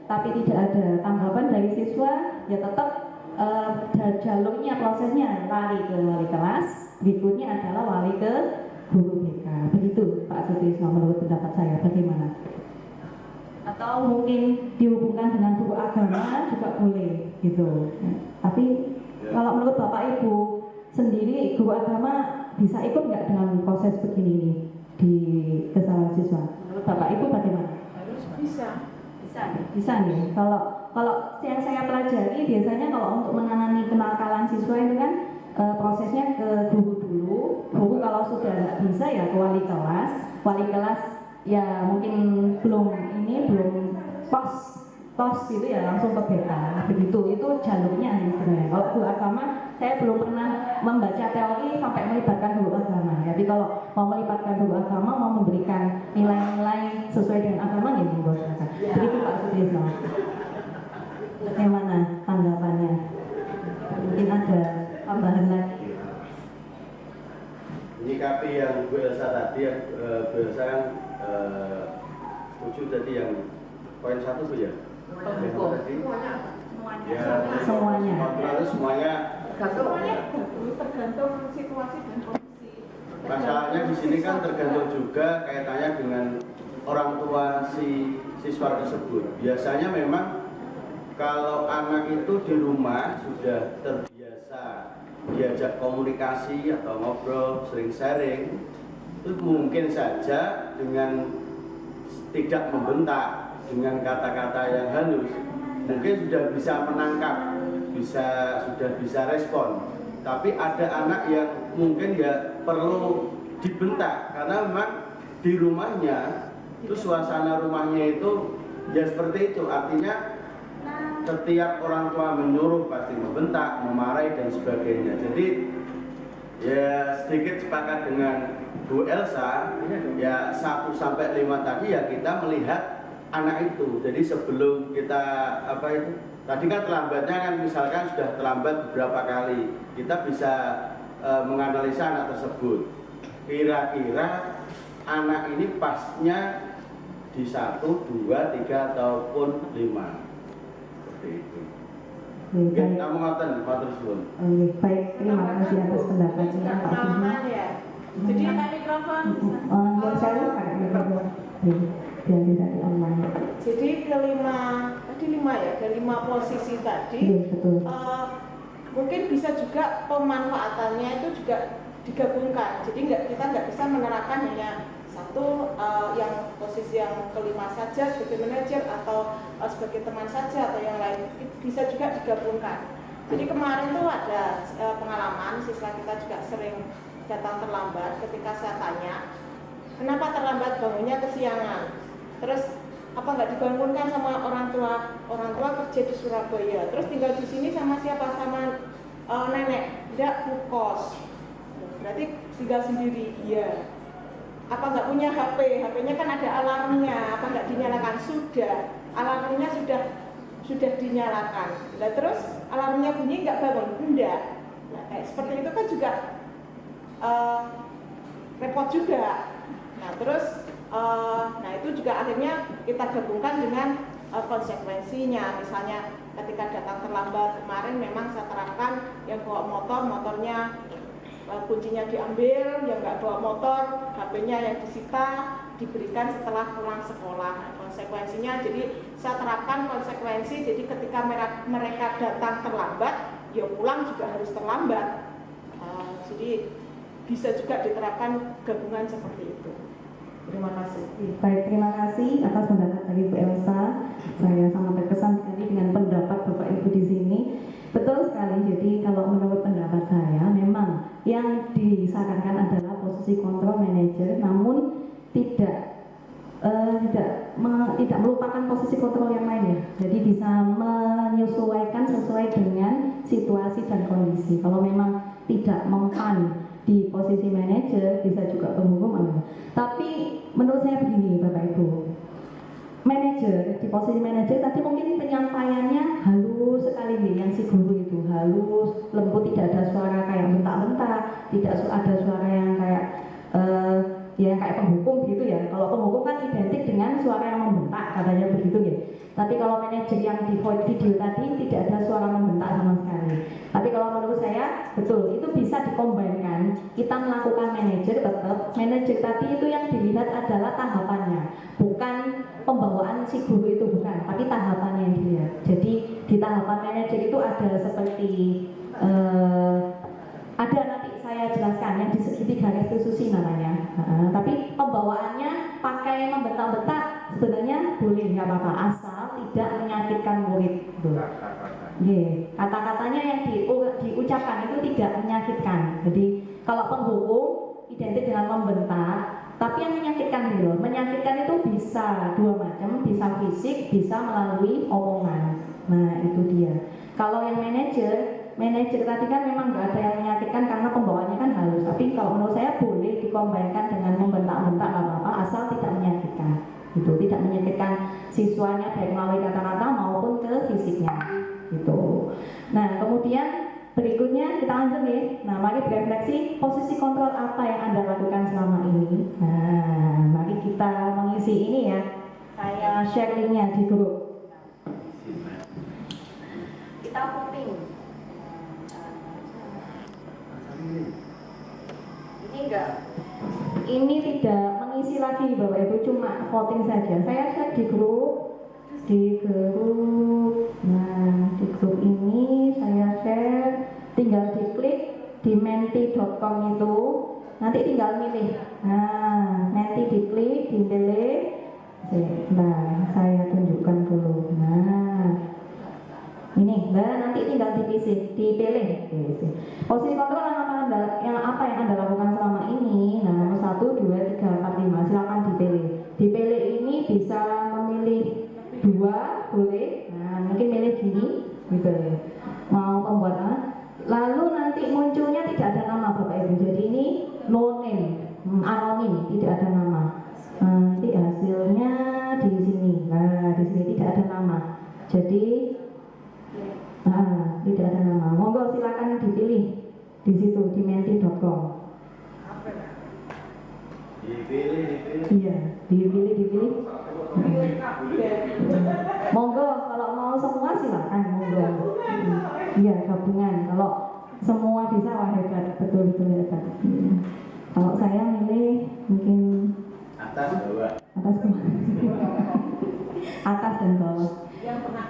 tapi tidak ada tanggapan dari siswa, ya tetap jalurnya prosesnya lari ke wali kelas, berikutnya adalah wali ke guru BK. Begitu Pak Sutrisno menurut pendapat saya, bagaimana? Atau mungkin dihubungkan dengan guru agama juga boleh gitu. Tapi kalau menurut Bapak Ibu sendiri, guru agama bisa ikut nggak dengan proses begini ini di kesalahan siswa? Menurut Bapak Ibu bagaimana? Bisa nih. Kalau yang saya pelajari biasanya kalau untuk menangani kenakalan siswa itu kan prosesnya ke guru dulu. Guru kalau sudah nggak bisa ya ke wali kelas. Wali kelas ya mungkin belum tos gitu ya langsung ke BK. Begitu, itu jalurnya sebenarnya. Kalau guru agama saya belum pernah membaca teori sampai melibatkan guru agama. Jadi kalau mau melibatkan guru agama, mau memberikan nilai-nilai sesuai dengan agama, ya monggo silakan. Begitu Pak Sutrisno. Bagaimana tanggapannya? Mungkin ada tambahan lagi. Menyikapi yang Bu Elsa tadi, Bu Elsa kan setuju tadi yang poin 1 Bu ya? Semuanya. Semuanya. Tergantung situasi dan kondisi. Masalahnya di sini kan tergantung juga kaitannya dengan orang tua si siswa tersebut. Biasanya memang kalau anak itu di rumah sudah terbiasa diajak komunikasi atau ngobrol, sering sharing, itu mungkin saja dengan tidak membentak, dengan kata-kata yang halus, mungkin sudah bisa menangkap, sudah bisa respon. Tapi ada anak yang mungkin ya perlu dibentak karena memang di rumahnya itu suasana rumahnya itu ya seperti itu. Artinya setiap orang tua menyuruh pasti membentak, memarahi dan sebagainya. Jadi ya sedikit sepakat dengan Bu Elsa, ya 1 sampai 5 tadi ya kita melihat anak itu. Jadi sebelum kita tadi kan terlambatnya kan misalkan sudah terlambat beberapa kali, kita bisa menganalisa anak tersebut. Kira-kira anak ini pasnya di 1, 2, 3 ataupun 5. Seperti itu. Mungkin kamu ngoten, matur suwun. Baik, terima kasih atas pendapatnya Pak Sutrisno. Jadi pakai mikrofon. Buat saya pakai mikrofon. Biar tidak di online. Jadi tadi 5 ya, dari 5 posisi tadi. Iya, betul. Mungkin bisa juga pemanfaatannya itu juga digabungkan. Jadi kita nggak bisa menerapkan hanya satu yang posisi yang kelima saja sebagai manajer atau sebagai teman saja atau yang lain, bisa juga digabungkan. Jadi kemarin tuh ada pengalaman siswa kita juga sering datang terlambat. Ketika saya tanya kenapa terlambat, bangunnya kesiangan, terus apa nggak dibangunkan sama orang tua kerja di Surabaya, terus tinggal di sini sama siapa, sama nenek, tidak kos, berarti tinggal sendiri. Iya. Apa nggak punya HP-nya kan ada alarmnya, apa nggak dinyalakan? Sudah, alarmnya sudah dinyalakan. Nah, terus alarmnya bunyi nggak bangun? Enggak. Nah, seperti itu kan juga repot juga. Nah, terus nah itu juga akhirnya kita gabungkan dengan konsekuensinya. Misalnya ketika datang terlambat kemarin memang saya terapkan yang bawa motornya kuncinya diambil, yang nggak bawa motor, HP-nya yang disita, diberikan setelah pulang sekolah. Konsekuensinya, jadi saya terapkan konsekuensi, jadi ketika mereka datang terlambat, ya pulang juga harus terlambat. Jadi bisa juga diterapkan gabungan seperti itu. Terima kasih. Baik, terima kasih atas pendapat dari Bu Elsa. Saya sangat terkesan sekali dengan pendapat Bapak Ibu di sini. Betul sekali. Jadi kalau menurut pendapat saya, memang yang disarankan adalah posisi kontrol manager, namun tidak melupakan posisi kontrol yang lainnya. Jadi bisa menyesuaikan sesuai dengan situasi dan kondisi. Kalau memang tidak mempan di posisi manajer, bisa juga penghukuman. Tapi menurut saya begini Bapak Ibu, manajer, di posisi manajer tadi mungkin penyampaiannya halus sekali nih, yang si guru itu halus, lembut, tidak ada suara kayak bentak-bentak, tidak ada suara yang kayak ya kayak penghukum gitu ya. Kalau penghukum kan identik dengan suara yang membentak, katanya begitu ya. Tapi kalau manajer yang di video tadi tidak ada suara membentak sama sekali. Tapi kalau menurut saya betul, itu bisa dikombinkan. Kita melakukan manajer, tetap manajer tadi itu yang dilihat adalah tahapannya, bukan pembawaan si guru itu, bukan, tapi tahapannya yang dilihat. Jadi di tahapan manajer itu ada seperti ada, nanti saya jelaskan yang di segitiga restitusi namanya. Tapi pembawaannya pakai membentak-bentak sebenarnya boleh, nggak apa-apa, asal tidak menyakitkan murid. Kata-katanya yang diucapkan itu tidak menyakitkan. Jadi kalau penghukum identik dengan membentak, tapi yang menyakitkan dulu. Menyakitkan itu bisa dua macam, bisa fisik, bisa melalui omongan. Nah itu dia. Kalau yang manajer tadi kan memang nggak ada yang menyakitkan karena pembawaannya kan halus. Tapi kalau menurut saya boleh dikombinkan dengan membentak-bentak, nggak apa-apa, asal tidak menyakitkan. Gitu, tidak menyakitkan siswanya baik melalui kata-kata maupun ke fisiknya. Gitu. Nah kemudian berikutnya kita lanjut nih. Nah mari berefleksi, posisi kontrol apa yang Anda lakukan selama ini. Nah mari kita mengisi ini ya. Saya share linknya di grup. Kita voting. Ini tidak mengisi lagi Bapak Ibu, cuma voting saja. Saya share di grup. Nah di grup ini saya share, tinggal diklik di menti.com itu, nanti tinggal milih. Nah menti diklik, dipilih. Nah saya tunjukkan dulu. Nah ini, nanti tinggal dipilih. Posisi kontrol yang apa yang Anda lakukan selama ini. Nah nomor 1, 2, 3, 4, 5 silakan dipilih. Dipilih ini bisa memilih 2, boleh. Nah mungkin milih gini gitu ya, mau pembuat. Lalu nanti munculnya tidak ada nama Bapak Ibu. Jadi ini no name, anonim, tidak ada nama. Nanti hasilnya di sini. Nah di sini tidak ada nama. Jadi tidak ada nama. Monggo silakan dipilih di situ di menti.com. Iya, dipilih. Monggo kalau mau semua silakan, monggo. Iya, gabungan. Kalau semua bisa, wah hebat, betul hebat. Kalau saya milih mungkin atas bawah. Atas dan bawah. Yang pernah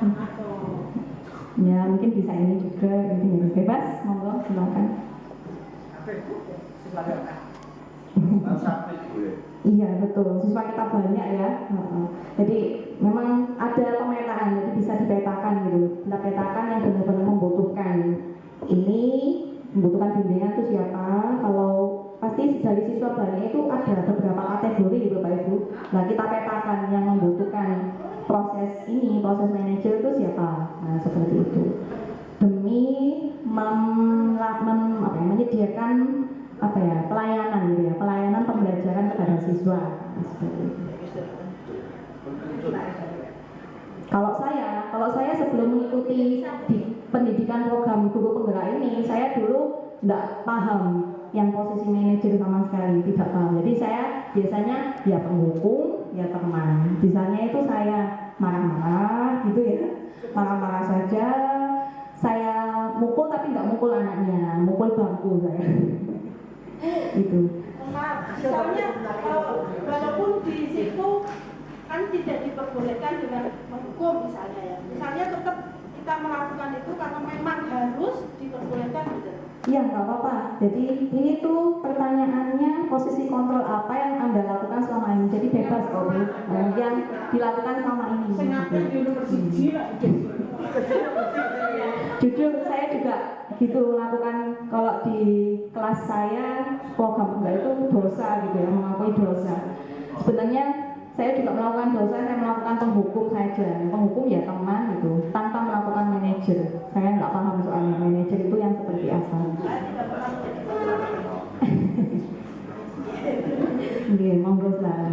Ya mungkin bisa ini juga, gitu. Bebas, monggo silakan. Iya betul, siswa kita banyak ya. Jadi memang ada pemetaan, jadi bisa dipetakan gitu. Kita petakan yang benar-benar membutuhkan ini, membutuhkan bimbingan itu siapa. Kalau pasti dari siswa banyak itu ada beberapa kategori Bapak Ibu. Nah kita petakan yang membutuhkan proses manajer itu siapa. Nah seperti itu, demi menyediakan pelayanan gitu ya, pelayanan pembelajaran kepada siswa. Nah, seperti itu. Kalau saya sebelum mengikuti di pendidikan program guru penggerak ini, saya dulu nggak paham yang posisi manajer sama sekali, tidak paham. Jadi saya biasanya ya penghukum, ya teman. Misalnya itu saya marah-marah gitu ya, marah-marah saja. Saya mukul tapi nggak mukul anaknya, mukul bangku saya. Itu. Misalnya walaupun di situ kan tidak diperbolehkan dengan menghukum misalnya ya. Misalnya tetap kita melakukan itu karena memang harus diperbolehkan gitu. Iya, nggak apa-apa. Jadi ini tuh pertanyaannya posisi kontrol apa yang Anda lakukan selama ini. Jadi bebas kok Bu, yang dilakukan selama ini. Jujur saya juga gitu lakukan. Kalau di kelas saya program enggak itu dosa gitu ya, mengakui dosa. Sebenarnya saya juga melakukan dosa, saya melakukan penghukum saja. Penghukum ya teman gitu, tanpa melakukan manajer. Saya nggak paham soalnya manajer itu yang seperti apa. Iya, monggo lah.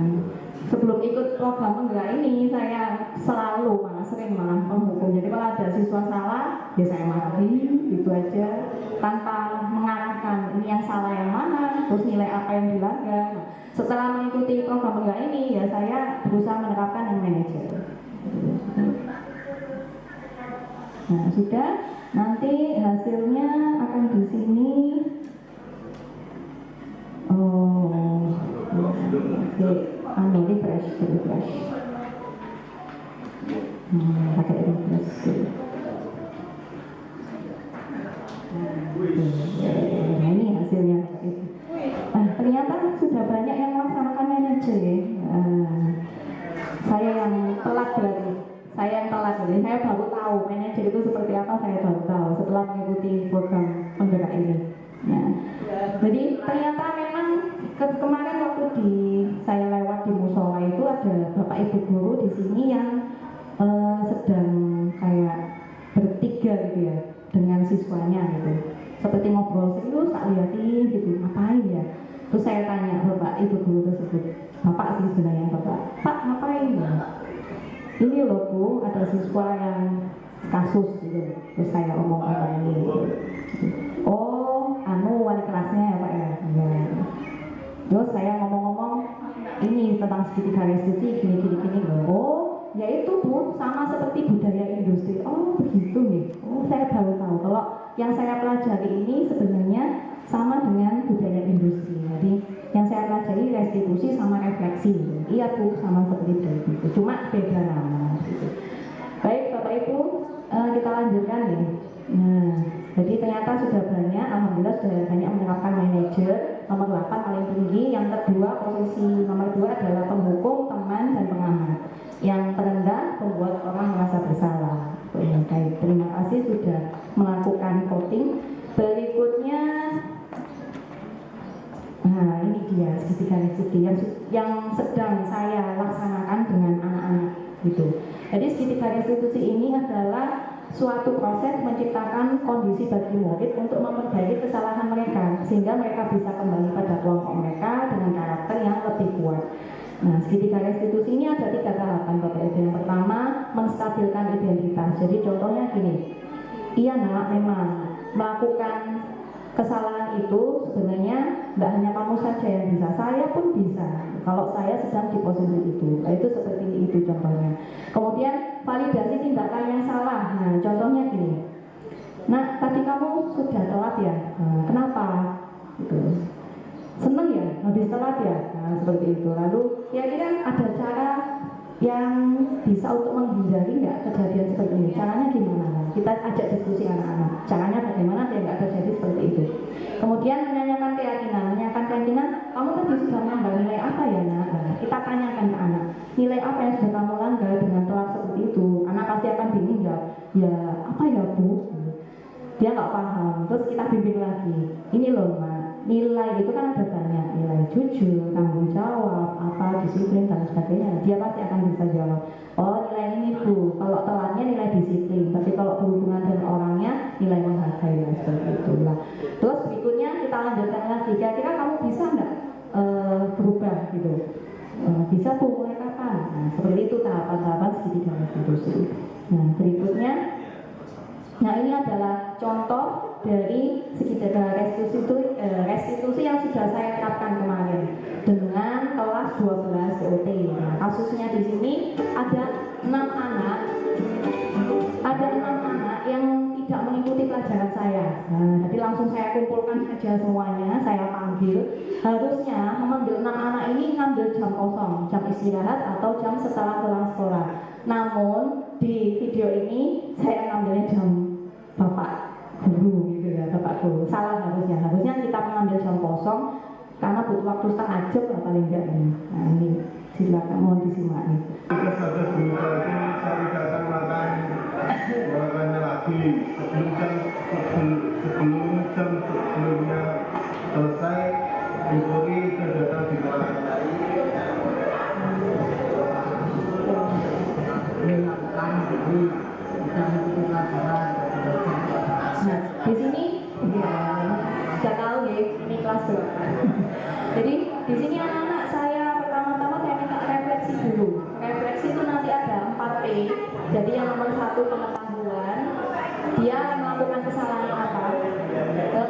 Sebelum ikut program enggak ini, saya selalu sering menghukum. Jadi kalau ada siswa salah, ya saya marahi, gitu aja, tanpa mengarahkan ini yang salah yang mana, terus nilai apa yang dilanggar. Setelah mengikuti program enggak ini, ya saya berusaha menerapkan yang manajer. Nah, sudah. Nanti hasilnya akan di sini. Oh, oke. Refresh. Pakai refresh dulu. Nah, ini hasilnya. Ternyata sudah banyak yang melaksanakan manajer ya. Saya yang telat berarti. Saya baru tahu manajer itu seperti apa. Saya baru tahu setelah mengikuti program penggerak ini. Ya. Jadi ternyata memang kemarin waktu saya lewat di musola itu ada bapak ibu guru di sini yang sedang kayak bertiga gitu ya dengan siswanya gitu. Seperti ngobrol serius tak liatin gitu, ngapain ya? Terus saya tanya bapak ibu guru tersebut, bapak sih sebenarnya bapak, Pak ngapain ya? Ini loh Bu, ada siswa yang kasus gitu. Terus saya omong ini gitu. Oh, wali kelasnya ya Pak ya? Ya. Terus saya ngomong-ngomong ini tentang segitiga restitusi gini loh. Oh, ya itu Bu, sama seperti budaya industri. Oh begitu nih. Oh saya baru tahu kalau yang saya pelajari ini sebenarnya sama dengan budaya industri. Jadi yang saya pelajari restitusi sama refleksi. Iya Bu, sama seperti itu. Cuma beda nama. Gitu. Baik Bapak Ibu, kita lanjutkan nih. Nah, jadi ternyata sudah banyak, alhamdulillah sudah banyak menerapkan manajer. Nomor 8 paling tinggi, yang kedua posisi nomor 2 adalah penghukum, teman, dan pengamat. Yang terendah membuat orang merasa bersalah. Baik, terima kasih sudah melakukan voting. Berikutnya, nah ini dia segitiga restitusi yang sedang saya laksanakan dengan anak-anak gitu. Jadi segitiga restitusi ini adalah suatu proses menciptakan kondisi bagi murid untuk memperbaiki kesalahan mereka sehingga mereka bisa kembali pada kelompok mereka dengan karakter yang lebih kuat. Nah, segitiga restitusi ini ada 3 tahapan Bapak Ibu. Yang pertama, menstabilkan identitas. Jadi contohnya gini, iya nak memang melakukan kesalahan itu sebenarnya tidak hanya kamu saja yang bisa, saya pun bisa kalau saya sedang di posisi itu. Nah, itu seperti itu contohnya. Kemudian validasi tindakan yang salah. Nah contohnya gini, nah tadi kamu sudah telat ya, nah, kenapa? Gitu. Seneng ya habis telat ya, nah seperti itu. Lalu kira-kira ada cara yang bisa untuk menghindari nggak kejadian seperti ini? Caranya gimana? Nah, kita ajak diskusi anak-anak. Caranya bagaimana biar nggak terjadi seperti itu. Kemudian menanyakan keyakinan. Kamu tadi sudah melanggar nilai apa ya nak? Nah, kita tanyakan ke anak. Nilai apa yang sudah kamu langgar dengan telat seperti itu? Anak pasti akan bingung ya apa ya Bu? Dia nggak paham. Terus kita bimbing lagi. Ini loh Mak, nilai itu kan ada banyak, nilai jujur, tanggung jawab, apa disiplin dan sebagainya. Dia pasti akan bisa jawab. Oh nilai ini Bu, kalau telatnya nilai disiplin, tapi kalau berhubungan dengan orangnya nilai menghargai lah seperti itulah. Terus berikutnya kita lanjutkan lagi. Kira-kira kamu bisa nggak berubah gitu? Bisa Bu, mulai kapan? Nah seperti itu tahapan-tahapan segitiga restitusi. Nah berikutnya. Nah ini adalah contoh dari segitiga restitusi yang sudah saya terapkan kemarin dengan kelas 12 DOT. Nah, kasusnya di sini ada 6 anak yang tidak mengikuti pelajaran saya. Nah, jadi langsung saya kumpulkan saja kerja semuanya, saya panggil. Harusnya memanggil 6 anak ini ngambil jam kosong, jam istirahat atau jam setelah pulang sekolah. Namun di video ini saya ngambilnya jam bapak guru gitu ya, bapak guru. Salah harusnya kita mengambil jam kosong karena butuh waktu setengah jam lah paling enggak ini. Nah ini silakan mohon disimak nih. Terus ada berita itu saya datang makannya lagi sebelum jam sebelumnya selesai Polri sudah datang di kelas. Nah, di sini ya, sudah tahu ya, ini kelas berapa. Jadi di sini anak-anak saya pertama-tama saya minta refleksi dulu. Refleksi itu nanti ada 4P. Jadi yang nomor 1 pengetahuan, dia melakukan kesalahan apa?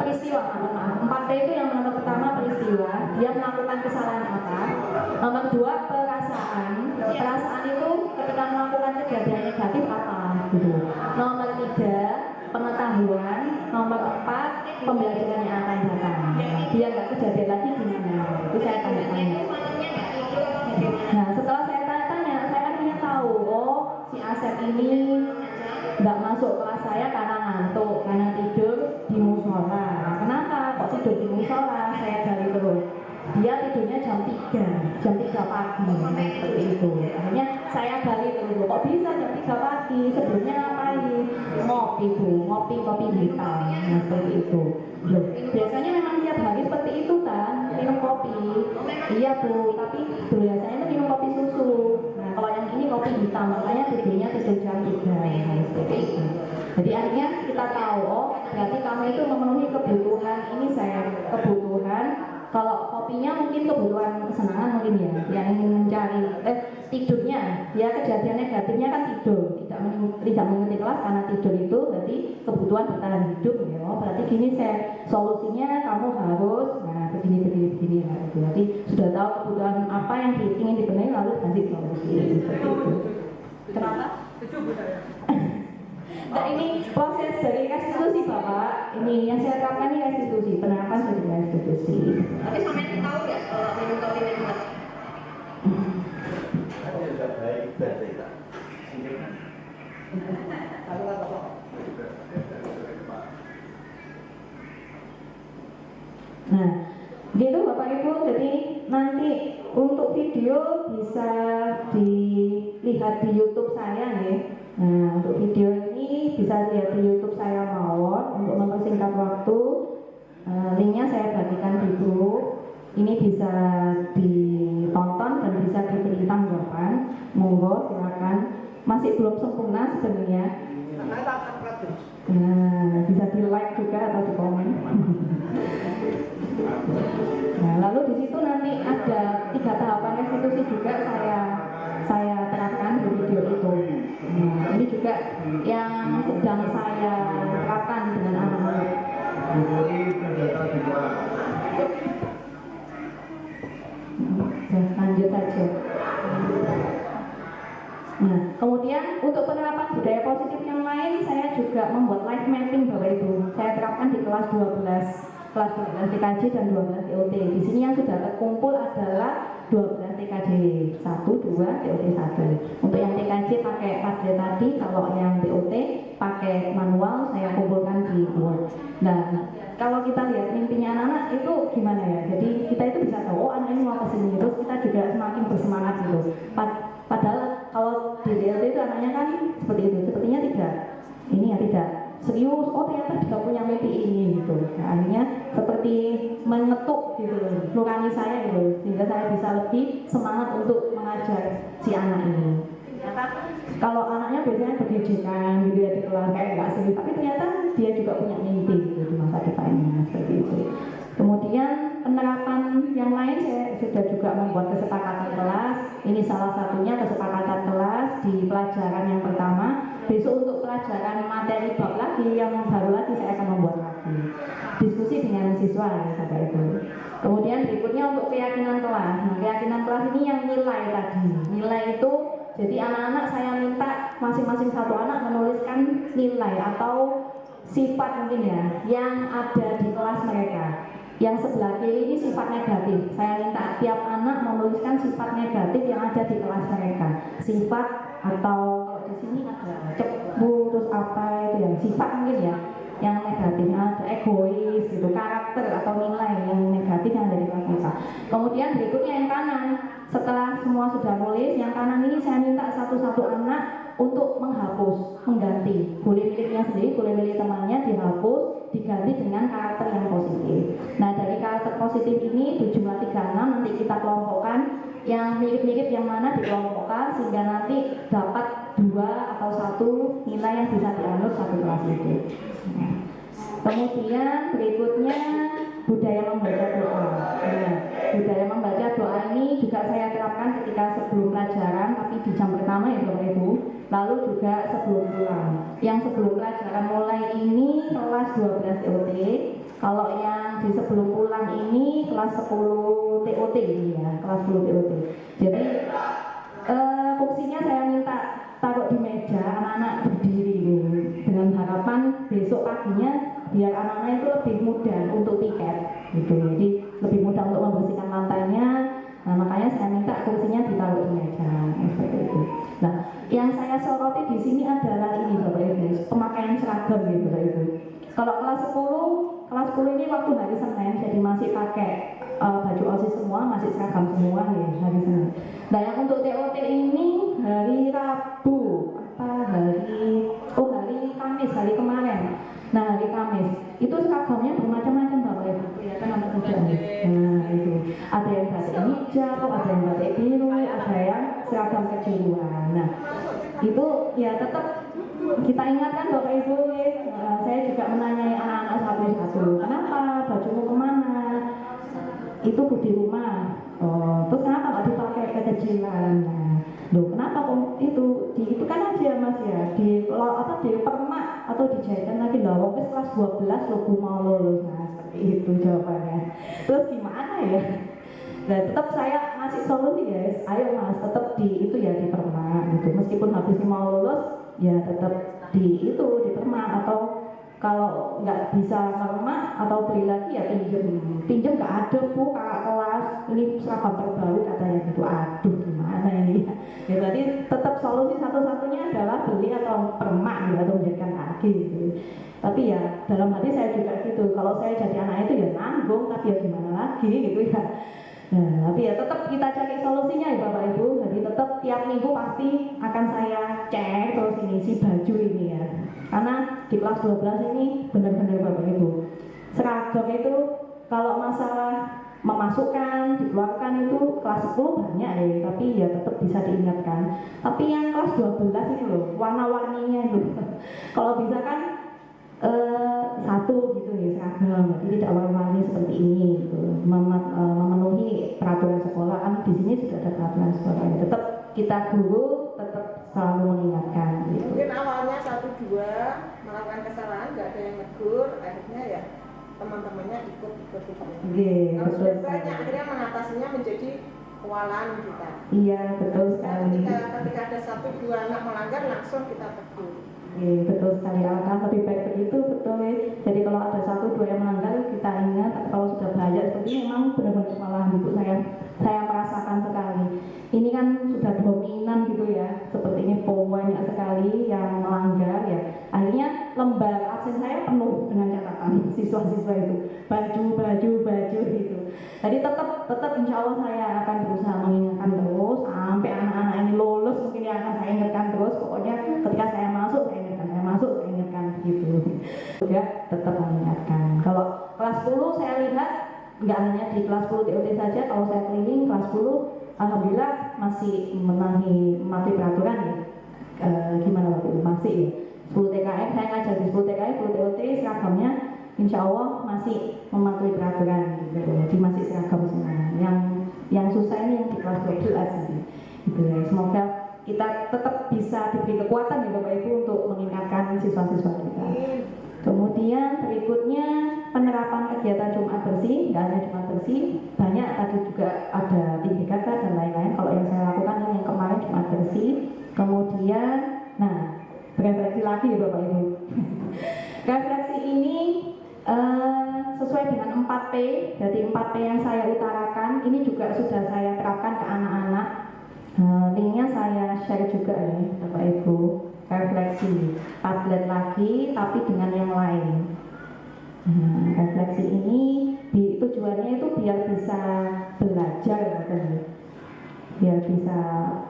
Peristiwa, maaf. 4P itu yang nomor pertama peristiwa, dia melakukan kesalahan apa? Nomor 2 perasaan. Perasaan itu ketika melakukan kejadian negatif apa? Gitu. Nomor 3 pengetahuan, nomor 4 pembelajaran yang akan datang. Biar nggak kejadian lagi gimana? Itu saya tanya-tanya. Nah setelah saya tanya-tanya, saya akhirnya tahu, oh si Asep ini nggak masuk kelas saya karena ngantuk, karena tidur di musola. Nah, kenapa kok tidur di musola? Saya gali terus. Dia tidurnya jam 3 pagi, seperti itu. Akhirnya saya gali terus, kok bisa jam 3 pagi? Sebelumnya ngapain? Ngopi kopi hitam, nah seperti itu. Loh, biasanya memang tiap hari seperti itu kan, minum kopi. Iya Bu, tapi biasanya itu minum kopi susu. Nah kalau yang ini kopi hitam, makanya tidurnya tidur jam 3, nah seperti itu. Jadi akhirnya kita tahu, oh berarti kamu itu memenuhi kebutuhan ini kebutuhan. Kalau kopinya mungkin kebutuhan kesenangan mungkin ya, yang ingin mencari tidurnya, ya kejadian negatifnya kan tidur, tidak mengikuti kelas karena tidur itu berarti kebutuhan bertahan hidup ya. Oh, berarti gini solusinya kamu harus, nah begini nah, berarti sudah tahu kebutuhan apa yang ingin dipenuhi lalu ganti solusi seperti itu. Kenapa? Nah ini proses dari restitusi Bapak, ini yang saya terapkan ini restitusi, penerapan dari restitusi. Tapi sampai tahu ya kalau minum kopi minuman? Nah, gitu Bapak Ibu, jadi nanti untuk video bisa dilihat di YouTube saya nih. Nah, untuk video ini bisa lihat di YouTube saya mawon. Untuk mempersingkat waktu, linknya saya bagikan di grup. Ini bisa ditonton dan bisa diberi tanggapan. Monggo silakan. Masih belum sempurna sebenarnya. Nah, bisa di like juga atau di komen. Nah, lalu di situ nanti ada 3 tahapan restitusi juga saya terapkan di video itu. Nah, ini juga yang sedang saya terapkan dengan anak-anak. Lanjut saja. Nah, kemudian untuk penerapan budaya positif yang lain, saya juga membuat life mapping Bapak Ibu. Saya terapkan di kelas 12 TKJ dan 12 TOT. Di sini yang sudah terkumpul adalah 12 TKJ 1, 2, TOT 1. Untuk yang TKJ pakai Padlet tadi, kalau yang TOT pakai manual, saya kumpulkan di Word. Nah, kalau kita lihat mimpinya anak-anak itu gimana ya? Jadi kita itu bisa tahu, oh anak ini mau kesini, terus kita juga semakin bersemangat gitu. Padahal kalau di DLT itu anaknya kan seperti itu, sepertinya tidak serius, oh ternyata juga punya mimpi ini gitu. Nah, akhirnya seperti mengetuk gitu nurani saya gitu, sehingga saya bisa lebih semangat untuk mengajar si anak ini. Kalau anaknya biasanya bergejekan gitu ya di kelas kayak nggak serius, tapi ternyata dia juga punya mimpi gitu di masa depannya seperti itu. Kemudian penerapan yang lain saya sudah juga membuat kesepakatan kelas. Ini salah satunya kesepakatan kelas di pelajaran yang pertama. Besok untuk pelajaran materi bab lagi yang baru lagi saya akan membuat lagi. Diskusi dengan siswa ya Bapak Ibu. Kemudian berikutnya untuk keyakinan kelas. Nah, keyakinan kelas ini yang nilai tadi. Nilai itu jadi anak-anak saya minta masing-masing satu anak menuliskan nilai atau sifat mungkin ya yang ada di kelas mereka. Yang sebelah kiri ini sifat negatif. Saya minta tiap anak menuliskan sifat negatif yang ada di kelas mereka. Sifat atau kalau di sini ada cepu terus apa itu ya, sifat mungkin ya yang negatif, ada egois gitu, karakter atau nilai yang negatif yang ada di kelas mereka. Kemudian berikutnya yang kanan. Setelah semua sudah nulis, yang kanan ini saya minta satu-satu anak untuk menghapus, mengganti. Boleh miliknya sendiri, boleh milik temannya, dihapus, diganti dengan karakter yang positif. Nah, dari karakter positif ini berjumlah 36, nanti kita kelompokkan yang mirip-mirip yang mana dikelompokkan sehingga nanti dapat 2 atau 1 nilai yang bisa dianut satu kelas itu. Kemudian berikutnya budaya membaca doa. Nah, budaya membaca doa ini juga saya terapkan ketika sebelum pelajaran, tapi di jam pertama ya Bapak Ibu. Lalu juga sebelum pulang. Yang sebelum pelajaran mulai ini kelas 12 TOT. Kalau yang di sebelum pulang ini kelas 10 TOT ini ya, kelas 10 TOT. Jadi fungsinya saya minta taruh di meja, anak-anak berdiri dengan harapan besok paginya biar anak-anak itu lebih mudah untuk piket gitu. Jadi lebih mudah untuk membersihkan lantainya. Nah, makanya saya minta fungsinya ditaruh di meja seperti itu. Nah, yang saya soroti di sini adalah ini Bapak Ibu, pemakaian seragam gitu Bapak Ibu. Kalau kelas 10 ini waktu hari Senin jadi masih pakai baju OSIS semua, masih seragam semua ya hari Senin. Nah, yang untuk TOT ini hari Rabu hari Kamis, hari kemarin. Nah, hari Kamis itu seragamnya bermacam-macam Bapak Ibu. Kelihatan anak muda. Nah, itu ada yang batik hijau, ada yang batik biru, ada yang seragam kejuruan. Nah, itu ya tetap kita ingatkan Bapak Ibu, saya juga menanyai anak-anak satu-satu, kenapa bajumu kemana? Itu di rumah. Terus kenapa nggak dipakai kekecilan? Nah, loh kenapa kok itu kan aja Mas ya di permak atau dijahitan lagi lah. Wong kelas 12 lo mau lulus. Nah, seperti itu jawabannya. Terus gimana ya? Nah, tetap saya ngasih solusi guys. Ayo Mas, tetap di permak gitu. Meskipun habis mau lulus ya tetap di permak, atau kalau nggak bisa permak atau beli lagi ya pinjem nggak ada Bu, kakak kelas ini seragam terbaru katanya gitu. Aduh gimana ini ya, tadi tetap solusi satu-satunya adalah beli atau permak gitu, atau menjadikan lagi gitu. Tapi ya dalam hati saya juga gitu, kalau saya jadi anak itu ya nanggung, tapi ya gimana lagi gitu ya. Nah, tapi ya tetap kita cari solusinya ya Bapak Ibu. Jadi tetap tiap minggu pasti akan saya cek terus ini si baju ini ya. Karena di kelas 12 ini benar-benar Bapak Ibu, seragam itu kalau masalah memasukkan, dikeluarkan itu kelas 10 banyak ya, tapi ya tetap bisa diingatkan. Tapi yang kelas 12 ini loh, warna-warninya itu kalau bisa kan satu gitu ya seragam, jadi tidak warna-warni seperti ini gitu. Memenuhi peraturan sekolah, kan di sini sudah ada peraturan sekolah. Tetap kita guru tetap selalu mengingatkan gitu. Mungkin awalnya 1-2 melakukan kesalahan, nggak ada yang negur, akhirnya ya teman-temannya ikut itu. Kalau sudah banyak akhirnya mengatasinya menjadi kewalahan kita. Iya betul sekali. Ketika ada 1-2 anak melanggar langsung kita tegur. Iya betul sekali, akan lebih baik begitu, betul ya. Jadi kalau ada 1-2 yang melanggar kita ingat, tapi kalau sudah banyak seperti ini memang benar-benar kewalahan itu saya merasakan sekali. Ini kan sudah dominan gitu ya, seperti ini banyak sekali yang melanggar ya. Akhirnya lembar absen saya penuh dengan catatan siswa-siswa itu, baju gitu. Jadi tetap insya Allah saya akan berusaha mengingatkan terus sampai anak-anak ini lulus, mungkin yang akan saya ingatkan terus. Pokoknya ketika saya masuk saya ingatkan gitu. Juga tetap mengingatkan. Kalau kelas 10 saya lihat nggak hanya di kelas 10 TOT saja, kalau saya keliling kelas 10 alhamdulillah masih memenuhi materi peraturan ya. Gimana waktu itu masih ya. 10 TKM saya ngajar di 10 TKM, 10 TOT seragamnya insya Allah masih mematuhi peraturan gitu. Jadi masih seragam semua. Yang susah ini yang di kelas 12 gitu ya. Semoga kita tetap bisa diberi kekuatan ya Bapak Ibu untuk mengingatkan siswa-siswa kita. Kemudian berikutnya penerapan kegiatan Jumat bersih, nggak hanya Jumat bersih, banyak tadi juga ada 3KK dan lain-lain. Kalau yang saya lakukan yang kemarin Jumat bersih, kemudian refleksi lagi ya Bapak Ibu. Refleksi Jadi 4P yang saya utarakan ini juga sudah saya terapkan ke anak-anak. Linknya saya share juga ya Bapak Ibu. Refleksi, Padlet lagi tapi dengan yang lain. Refleksi ini tujuannya itu biar bisa belajar katanya. Biar bisa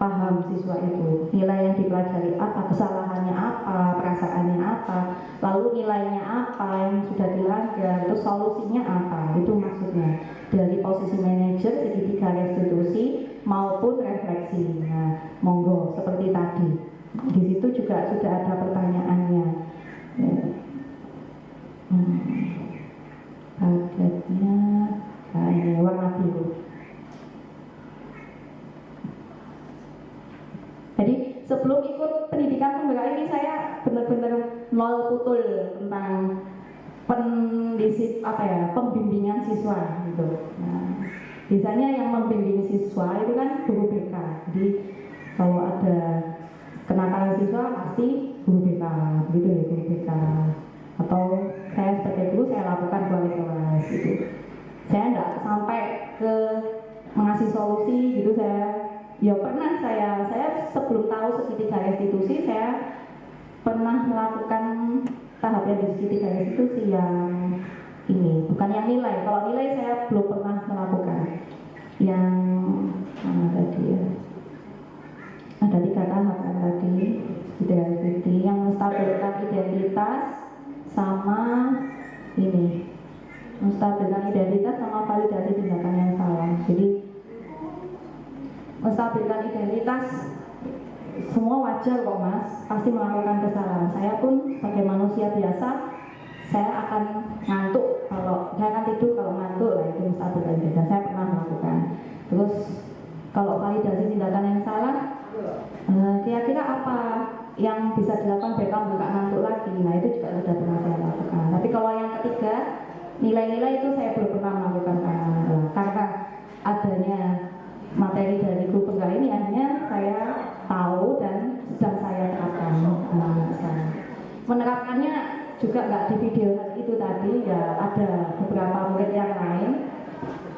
paham siswa itu nilai yang dipelajari apa, kesalahannya apa, perasaannya apa, lalu nilainya apa yang sudah dilanggar, terus solusinya apa, itu maksudnya dari posisi manajer, segitiga restitusi maupun refleksi. Nah, monggo seperti tadi di situ juga sudah ada pertanyaannya ya. Targetnya ini warna biru. Jadi sebelum ikut pendidikan penggerak ini saya benar-benar nol putul tentang pembimbingan siswa gitu. Nah, biasanya yang membimbing siswa itu kan guru BK. Jadi kalau ada kenakalan siswa pasti guru BK, gitu ya, guru BK. Atau saya sebagai guru saya lakukan ke kelas gitu. Saya enggak sampai ke mengasih solusi gitu. Ya pernah saya sebelum tahu segitiga restitusi saya pernah melakukan tahapan di segitiga restitusi yang ini, bukan yang nilai. Kalau nilai saya belum pernah melakukan. Yang tadi ya ada 3 tahap kan tadi segitiga restitusi yang menstabilkan identitas sama ini, menstabilkan identitas sama validasi tindakan yang salah. Jadi menstabilkan identitas semua wajar kok Mas, pasti melakukan kesalahan. Saya pun sebagai manusia biasa, saya akan ngantuk kalau saya akan tidur kalau ngantuk lah, itu menstabilkan identitas. Saya pernah melakukan. Terus kalau validasi tindakan yang salah, kira-kira apa yang bisa dilakukan biar kamu nggak ngantuk lagi? Nah itu juga sudah pernah saya lakukan. Tapi kalau yang ketiga, nilai-nilai itu saya belum pernah melakukan karena adanya materi dari guru penggerak ini akhirnya saya tahu dan sedang saya terapkan. Menerapkannya juga nggak di video itu tadi ya, ada beberapa murid yang lain.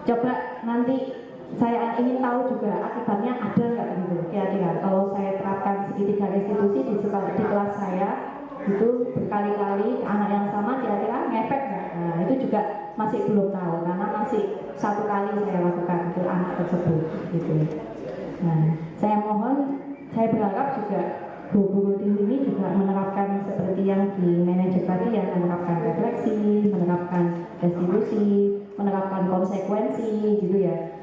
Coba nanti saya ingin tahu juga akibatnya ada nggak gitu kira-kira kalau saya terapkan segitiga restitusi di kelas saya itu berkali-kali ke anak yang sama, kira-kira ngefek nggak? Nah itu juga masih belum tahu karena masih 1 kali saya lakukan ke anak tersebut gitu. Nah saya mohon, saya berharap juga guru-guru di sini juga menerapkan seperti yang di manajer tadi ya, menerapkan refleksi, menerapkan restitusi, menerapkan konsekuensi gitu ya.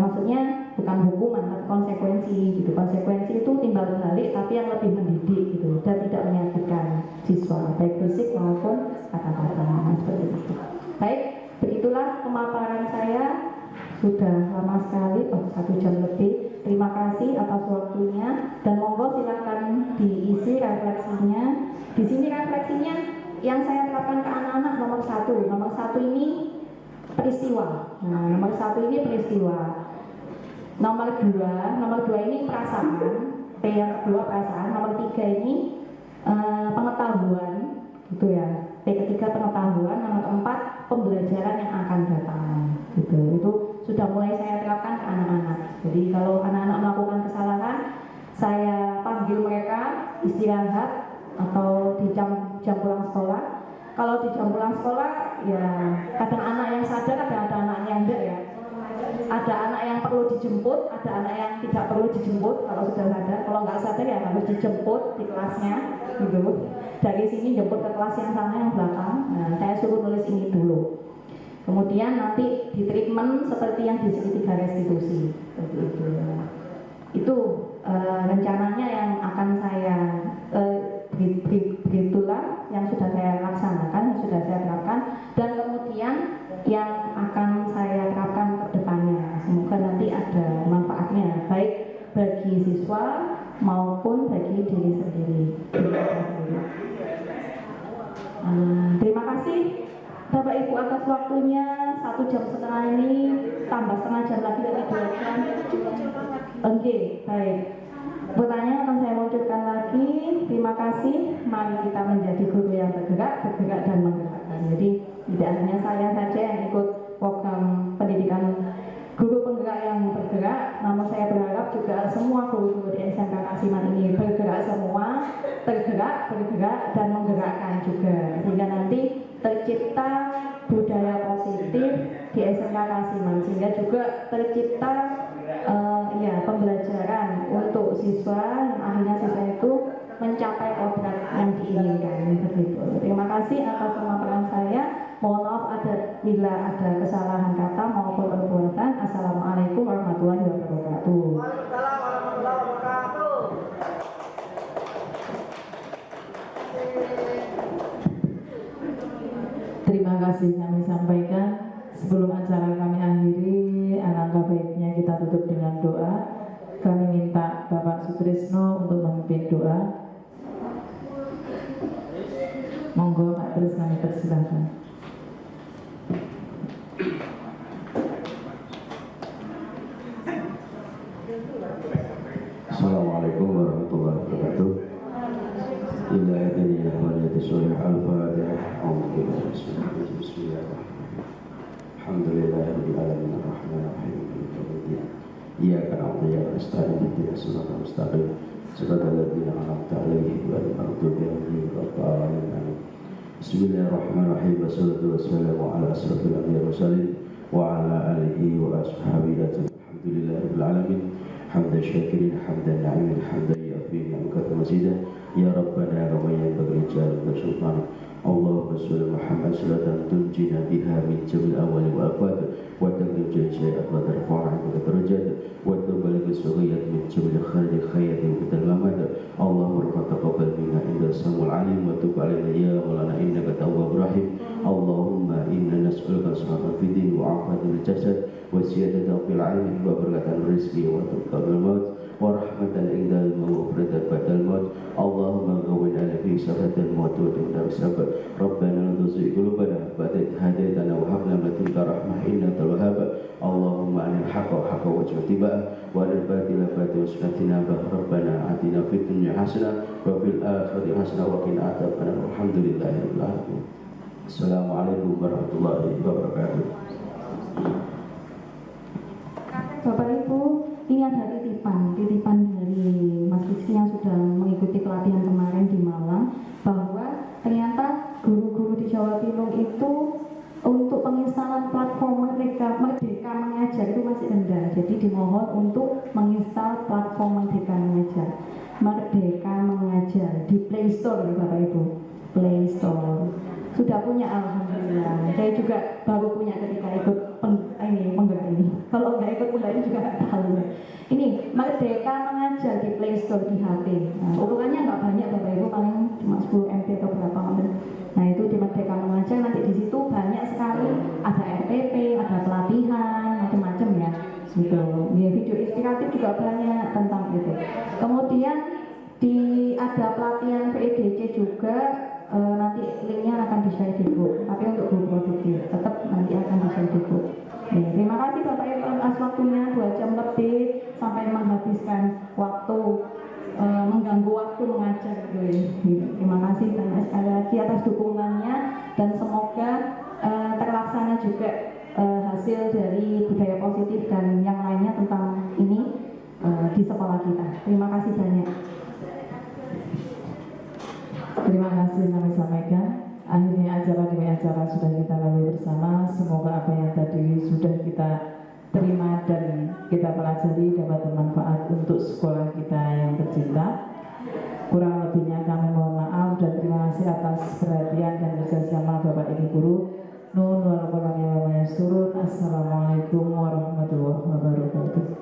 Maksudnya bukan hukuman tapi konsekuensi gitu. Konsekuensi itu timbal balik tapi yang lebih mendidik gitu dan tidak menyakitkan siswa baik fisik maupun kata-kata seperti itu. Baik, begitulah pemaparan saya, sudah lama sekali, 1 jam lebih. Terima kasih atas waktunya dan monggo silakan diisi refleksinya. Di sini refleksinya yang saya terapkan ke anak-anak nomor 1 ini peristiwa. Nah, nomor 1 ini peristiwa. Nomor 2 ini perasaan. P yang kedua perasaan. Nomor 3 ini pengetahuan, gitu ya. P ketiga pengetahuan. Nomor 4 pembelajaran yang akan datang. Gitu. Itu sudah mulai saya terapkan ke anak-anak. Jadi kalau anak-anak melakukan kesalahan, saya panggil mereka istirahat atau di jam pulang sekolah. Kalau di jam pulang sekolah, ya kadang anak yang sadar, ada anak yang enggak ya. Ada anak yang perlu dijemput, ada anak yang tidak perlu dijemput kalau sudah sadar. Kalau nggak sadar ya harus dijemput di kelasnya, gitu. Dari sini jemput ke kelas yang sana yang belakang. Nah, saya suruh nulis ini dulu. Kemudian nanti di treatment seperti yang di segitiga restitusi, seperti itu. Itu rencananya yang akan saya begitulah yang sudah saya laksanakan, yang sudah saya terapkan, dan kemudian yang akan saya terapkan ke depannya. Semoga nanti ada manfaatnya baik bagi siswa maupun bagi diri sendiri. Terima kasih Bapak Ibu atas waktunya. 1,5 jam ini tambah setengah jam lagi dari 2 jam. Oke, baik. Pertanyaan akan saya munculkan lagi. Terima kasih. Mari kita menjadi guru yang bergerak dan menggerakkan. Jadi Tidak hanya saya saja yang ikut program pendidikan guru penggerak yang bergerak, namun saya berharap juga semua guru-guru di SMK Kasiman ini bergerak semua, bergerak dan menggerakkan juga, sehingga nanti tercipta budaya positif di SMK Kasiman, sehingga juga tercipta pembelajaran untuk siswa, yang akhirnya siswa itu mencapai kodrat yang diinginkan begitu. Terima kasih atas pemaparan saya. Mohon maaf bila ada kesalahan kata maupun perbuatan. Assalamualaikum warahmatullahi wabarakatuh. Waalaikumsalam warahmatullahi wabarakatuh. Terima kasih kami sampaikan. Sebelum acara kami akhiri, alangkah baiknya kita tutup dengan doa. Kami minta Bapak Sutrisno untuk memimpin doa. Monggo Pak Tris, kami persilahkan. Assalamualaikum warahmatullahi wabarakatuh. Ila hadhihi al-waliyati surah al-Fatihah. Bismillahirrahmanirrahim. Alhamdulillahirabbil alamin arrahmanir rahim maliki yaumiddin. Iyyaka na'budu wa iyyaka nasta'in ihdinas siratal mustaqim siratal ladzina an'amta 'alaihim ghairil maghdubi 'alaihim waladdallin. Bismillahirrahmanirrahim. Wassalatu wassalamu ala asyrafil anbiya'i wal mursalin wa ala alihi wa ashabihi ajma'in. Alhamdulillahirabbil alamin. Hamdan syakirin, hamdan na'imin, hamdan yafi ni'amaka mazidah. Ya Rabbana kama yanbaghi jalal sultanik. Allahumma shalli Muhammad salatan tunjina biha min jamil awali wa afad wa taqdim syai'at wa tarfa'na bi darajat wa tubaligh sughiyat min jamil khairi khayati wa bitalmamad. Allahumma taqabbal minna inda samul alim wa tub alaina ya maulana innaka tawwabur rahim. Allahumma inna nas'aluka sihhatan fid din wa afatan fil jasad wa ziyadatan fil ilmi wa barakatan rizqi wa taqabbal maut wa rahmatan indal maut wa ba'dal maut. Allahumma ghawwin ala fi saratil maut wa dar sabat. Rabbana la tuzigh qulubana ba'da idh hadaytana wa hab lana min ladunka rahmah innakal wahhab. Allahumma arina al-haqqa haqqan waj'alna ittiba'ah wa arina al-batila batilan waj'alna Rabbana atina fid dunya hasanah wa fil akhirati hasanah wa qina adzabannar. Alhamdulillahirabbil alamin. Assalamualaikum warahmatullahi wabarakatuh. Bapak Ibu, ini ada titipan dari Mas Rizky yang sudah mengikuti pelatihan kemarin di Malang, bahwa ternyata guru-guru di Jawa Timur itu untuk penginstalan platform Merdeka Mengajar itu masih rendah. Jadi dimohon untuk menginstal platform Merdeka Mengajar di Play Store, Bapak Ibu. Play Store sudah punya, alhamdulillah. Saya juga baru punya ketika ikut penggerak ini. Kalau nggak ikut penggerak ini juga nggak tahu. Ini Merdeka Mengajar di Play Store di HP. Nah, ukurannya nggak banyak Bapak Ibu, paling cuma 10 MB atau berapa mungkin. Nah itu di Merdeka Mengajar, nanti di situ banyak sekali, ada RPP, ada pelatihan, macam-macam ya. Gitu. Ya, video inspiratif juga banyak tentang itu. Kemudian ada pelatihan PEDC juga. Nanti linknya akan di-share di grup, tapi untuk grup produktif tetap nanti akan di-share di grup. Terima kasih Bapak Ibu atas waktunya 2 jam lebih sampai menghabiskan waktu, mengganggu waktu mengajar. Terima kasih banyak sekali lagi atas dukungannya, dan semoga terlaksana juga hasil dari budaya positif dan yang lainnya tentang ini di sekolah kita. Terima kasih banyak. Terima kasih kami sampaikan. Akhirnya acara demi acara sudah kita lalui bersama. Semoga apa yang tadi sudah kita terima dan kita pelajari dapat bermanfaat untuk sekolah kita yang tercinta. Kurang lebihnya kami mohon maaf dan terima kasih atas perhatian dan kerjasama Bapak Ibu guru. Nun wal qalami wa ma yasturun. Assalamualaikum warahmatullahi wabarakatuh.